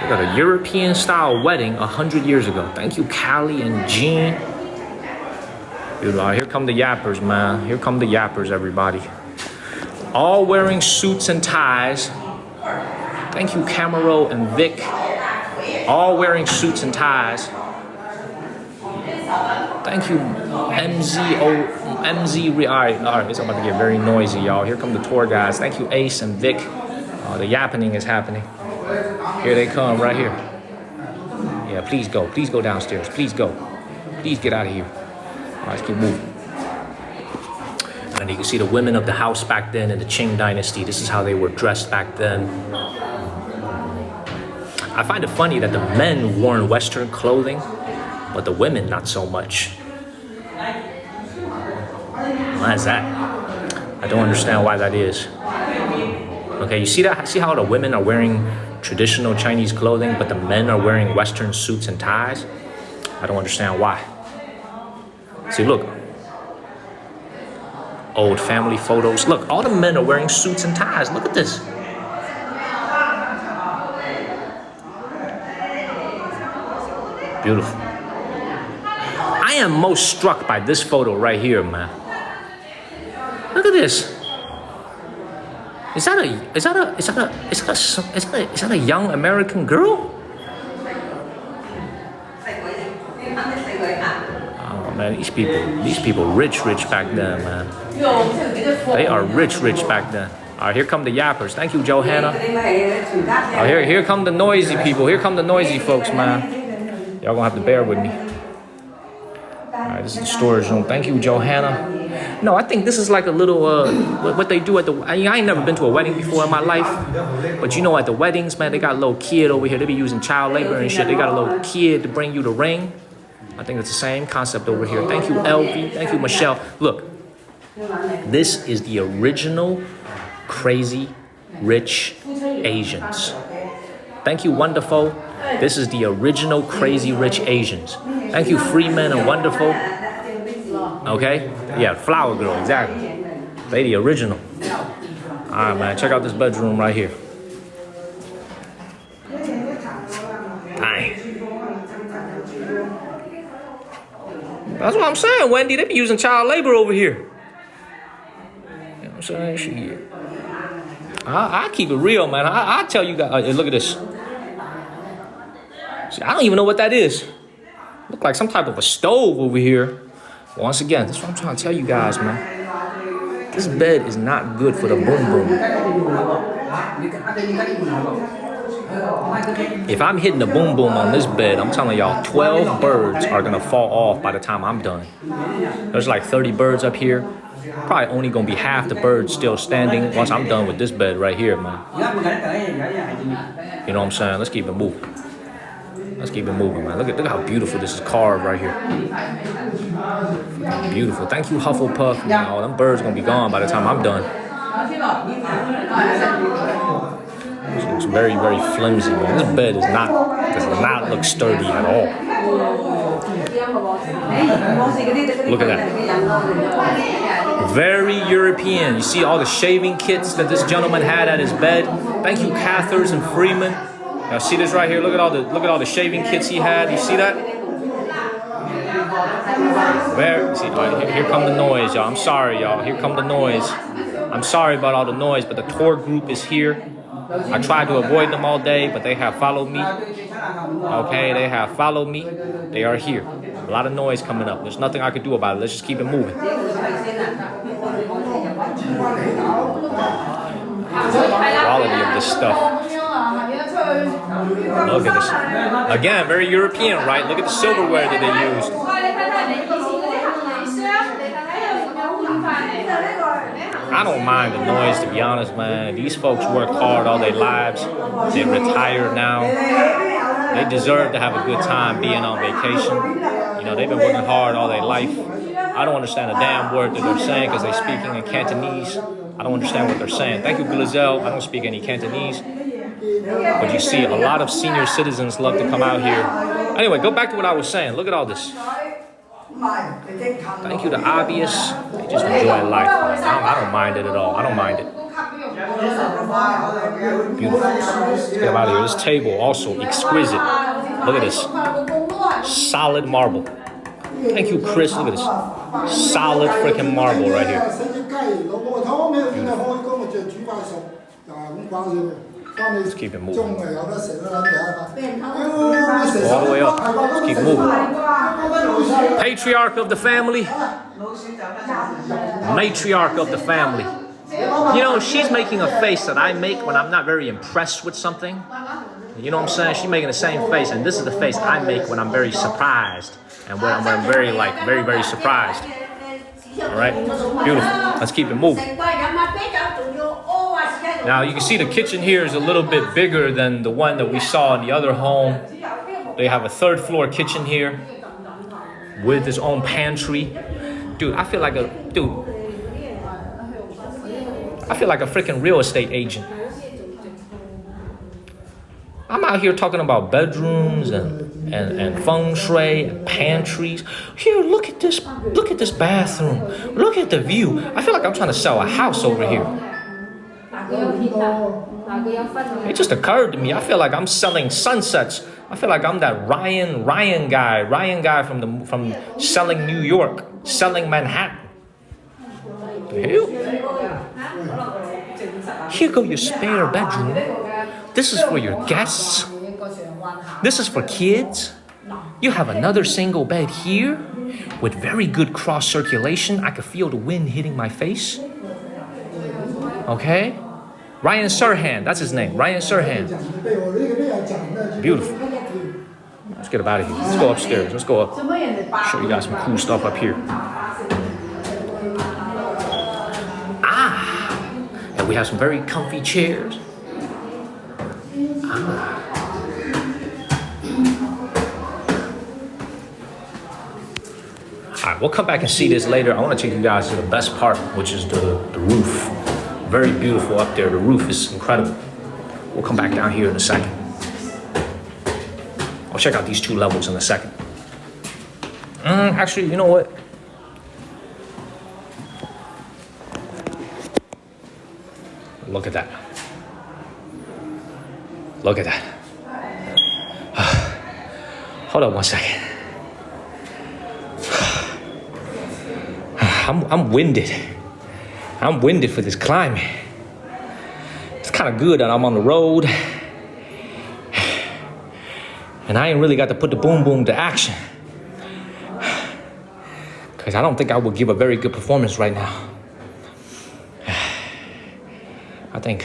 We got a European-style wedding 100 years ago. Thank you, Callie and Jean. Beautiful. Here come the yappers, man. Here come the yappers, everybody. All wearing suits and ties. Thank you, Camaro and Vic. All wearing suits and ties. Thank you, MZ. All right, it's about to get very noisy, y'all. Here come the tour guys. Thank you, Ace and Vic. The yappening is happening. Here they come, right here. Yeah, please go. Please go downstairs. Please go. Please get out of here. All right, let's keep moving. And you can see the women of the house back then in the Qing Dynasty. This is how they were dressed back then. I find it funny that the men wore Western clothing, but the women not so much. Why is that? I don't understand why that is. Okay, you see that? See how the women are wearing traditional Chinese clothing, but the men are wearing Western suits and ties? I don't understand why. See, look. Old family photos. Look, all the men are wearing suits and ties. Look at this. Beautiful. I am most struck by this photo right here, man. Look at this. Is that a young American girl? Oh man, these people rich back then, man. They are rich back then. All right, here come the yappers. Thank you, Johanna. Oh, here come the noisy people. Here come the noisy folks, man. Y'all gonna have to bear with me. All right, this is the storage room. Thank you, Johanna. No, I think this is like a little, what they do at the, I ain't never been to a wedding before in my life. But you know, at the weddings, man, they got a little kid over here. They be using child labor and shit. They got a little kid to bring you the ring. I think it's the same concept over here. Thank you, LV. Thank you, Michelle. Look, this is the original Crazy Rich Asians. Thank you, Wonderful. This is the original Crazy Rich Asians. Thank you, Freeman and Wonderful. Okay? Yeah, Flower Girl, exactly. They the original. All right, man. Check out this bedroom right here. Dang. That's what I'm saying, Wendy. They be using child labor over here. You know what I'm saying? Shit. I keep it real, man. I tell you guys. Look at this. See, I don't even know what that is. Look like some type of a stove over here. Once again, that's what I'm trying to tell you guys, man. This bed is not good for the boom boom. If I'm hitting the boom boom on this bed, I'm telling y'all, 12 birds are gonna fall off by the time I'm done. There's like 30 birds up here. Probably only gonna be half the birds still standing once I'm done with this bed right here, man. You know what I'm saying? Let's keep it moving. Let's keep it moving, man. Look at how beautiful this is carved right here. Beautiful. Thank you, Hufflepuff. You know, them birds gonna be gone by the time I'm done. It looks very, very flimsy, man. This bed does not look sturdy at all. Look at that. Very European. You see all the shaving kits that this gentleman had at his bed. Thank you, Cathers and Freeman. Now see this right here. Look at all the shaving kits he had. You see that? See, here come the noise, y'all. I'm sorry, y'all. Here come the noise. I'm sorry about all the noise, but the tour group is here. I tried to avoid them all day, but they have followed me. Okay, they have followed me. They are here. A lot of noise coming up. There's nothing I could do about it. Let's just keep it moving. Quality of this stuff. Look at this. Again, very European, right? Look at the silverware that they used. I don't mind the noise, to be honest, man. These folks worked hard all their lives. They're retired now. They deserve to have a good time being on vacation. You know, they've been working hard all their life. I don't understand a damn word that they're saying because they're speaking in Cantonese. I don't understand what they're saying. Thank you, Glazelle. I don't speak any Cantonese. But you see, a lot of senior citizens love to come out here. Anyway, go back to what I was saying. Look at all this. Thank you to Obvious. They just enjoy life. I don't mind it at all. I don't mind it. Beautiful. Let's get out of here. This table also exquisite. Look at this. Solid marble. Thank you, Chris. Look at this. Solid freaking marble right here. Beautiful. Let's keep it moving. All the way up. Let's keep moving. Patriarch of the family. Matriarch of the family. You know, she's making a face that I make when I'm not very impressed with something. You know what I'm saying? She's making the same face, and this is the face I make when I'm very surprised. And when I'm very, very surprised. All right? Beautiful. Let's keep it moving. Now, you can see the kitchen here is a little bit bigger than the one that we saw in the other home. They have a third floor kitchen here with its own pantry. Dude, I feel like a freaking real estate agent. I'm out here talking about bedrooms and feng shui and pantries. Here, look at this bathroom. Look at the view. I feel like I'm trying to sell a house over here. It just occurred to me. I feel like I'm selling sunsets. I feel like I'm that Ryan guy from selling New York, selling Manhattan. The hell? Here go your spare bedroom. This is for your guests. This is for kids. You have another single bed here with very good cross circulation. I could feel the wind hitting my face. Okay? Ryan Serhan, that's his name. Ryan Serhan. Beautiful. Let's get up out of here. Let's go upstairs. Let's go up. Show you guys some cool stuff up here. And we have some very comfy chairs. Alright, we'll come back and see this later. I want to take you guys to the best part, which is the roof. Very beautiful up there. The roof is incredible. We'll come back down here in a second. I'll check out these two levels in a second. Actually, you know what? Look at that. Look at that. Hold on one second. I'm winded. I'm winded for this climate. It's kind of good that I'm on the road. And I ain't really got to put the boom boom to action. Because I don't think I would give a very good performance right now. I think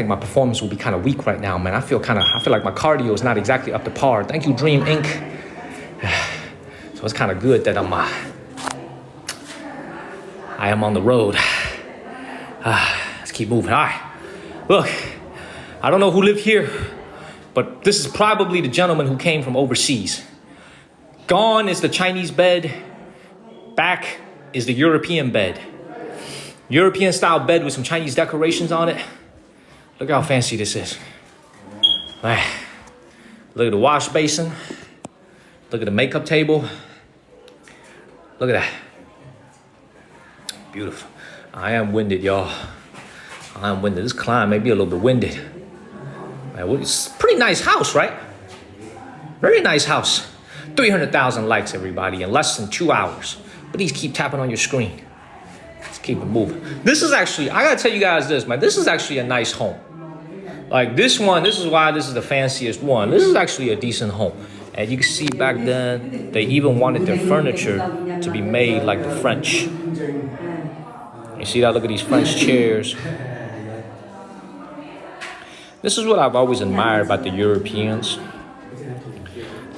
my performance will be kind of weak right now, man. I feel like my cardio is not exactly up to par. Thank you, Dream Inc. So it's kind of good that I am on the road. Let's keep moving. All right. Look, I don't know who lived here, but this is probably the gentleman who came from overseas. Gone is the Chinese bed. Back is the European bed. European style bed with some Chinese decorations on it. Look how fancy this is. Man. Look at the wash basin. Look at the makeup table. Look at that. Beautiful. I am winded, y'all. I am winded. This climb may be a little bit winded. Man, it's a pretty nice house, right? Very nice house. 300,000 likes, everybody, in less than 2 hours. Please keep tapping on your screen. Let's keep it moving. This is actually, I gotta tell you guys this, man. This is actually a nice home. Like this one, this is why this is the fanciest one. This is actually a decent home. And you can see back then, they even wanted their furniture to be made like the French. You see that? Look at these French chairs. This is what I've always admired about the Europeans.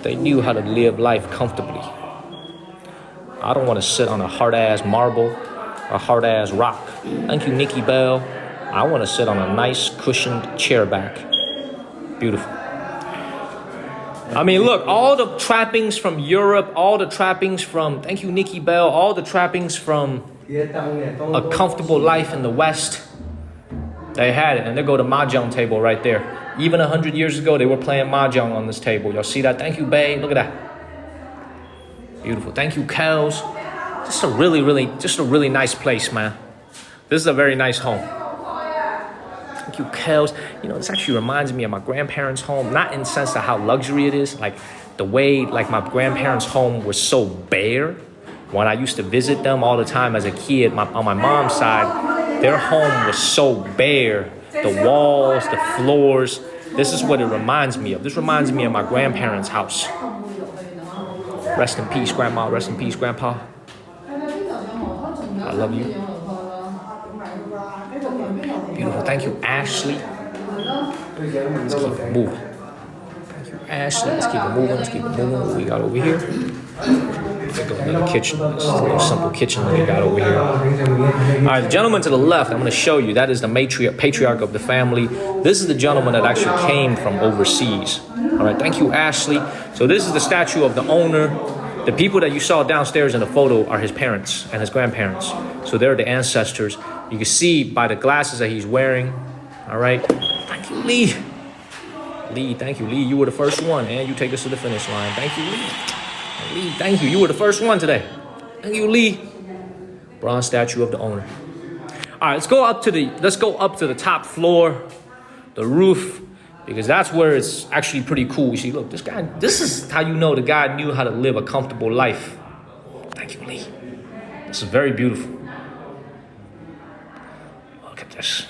They knew how to live life comfortably. I don't want to sit on a hard-ass marble or hard-ass rock. Thank you, Nikki Bell. I want to sit on a nice cushioned chair back. Beautiful. I mean, look, all the trappings from Europe, all the trappings from, thank you, Nikki Bell, all the trappings from a comfortable life in the West, they had it. And there go the mahjong table right there. Even 100 years ago, they were playing mahjong on this table. Y'all see that? Thank you, Bae. Look at that. Beautiful. Thank you, Kels. Just a really nice place, man. This is a very nice home. Thank you, Kels. You know, this actually reminds me of my grandparents' home. Not in the sense of how luxury it is. Like the way, like my grandparents' home was so bare. When I used to visit them all the time as a kid, on my mom's side, their home was so bare. The walls, the floors. This is what it reminds me of. This reminds me of my grandparents' house. Rest in peace, Grandma. Rest in peace, Grandpa. I love you. Beautiful. Thank you, Ashley. Let's keep it moving. Thank you, Ashley. Let's keep it moving. Let's keep it moving. What we got over here? Take a little kitchen. This is a little simple kitchen that we got over here. All right, the gentleman to the left, I'm going to show you. That is the patriarch of the family. This is the gentleman that actually came from overseas. All right, thank you, Ashley. So this is the statue of the owner. The people that you saw downstairs in the photo are his parents and his grandparents. So they're the ancestors. You can see by the glasses that he's wearing. All right. Thank you, Lee. Lee, thank you, Lee. You were the first one, and you take us to the finish line. Thank you, Lee. Lee, thank you. You were the first one today. Thank you, Lee. Bronze statue of the owner. All right, let's go up to the top floor, the roof, because that's where it's actually pretty cool. You see, look, this is how you know the guy knew how to live a comfortable life. Thank you, Lee. This is very beautiful. Look at this.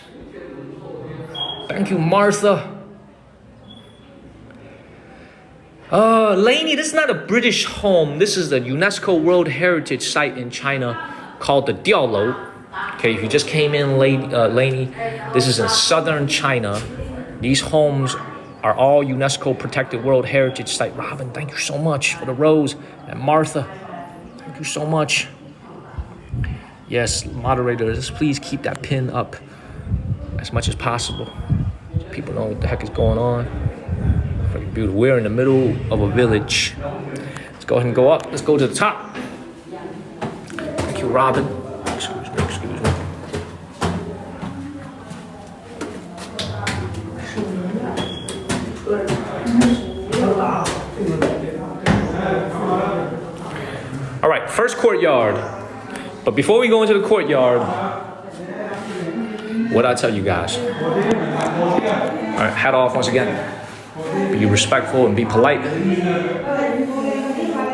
Thank you, Martha. Lainey, this is not a British home. This is the UNESCO World Heritage Site in China called the Diaolou. Okay, if you just came in late, Lainey, this is in southern China. These homes are all UNESCO Protected World Heritage Site. Robin, thank you so much for the rose. And Martha, thank you so much. Yes, moderators, please keep that pin up as much as possible. So people know what the heck is going on. Very beautiful. We're in the middle of a village. Let's go ahead and go up. Let's go to the top. Thank you, Robin. Excuse me. All right, first courtyard. But before we go into the courtyard, what I tell you guys? All right, hat off once again. Be respectful and be polite.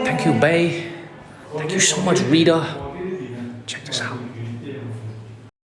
Thank you, Bae. Thank you so much, Rita. Check this out.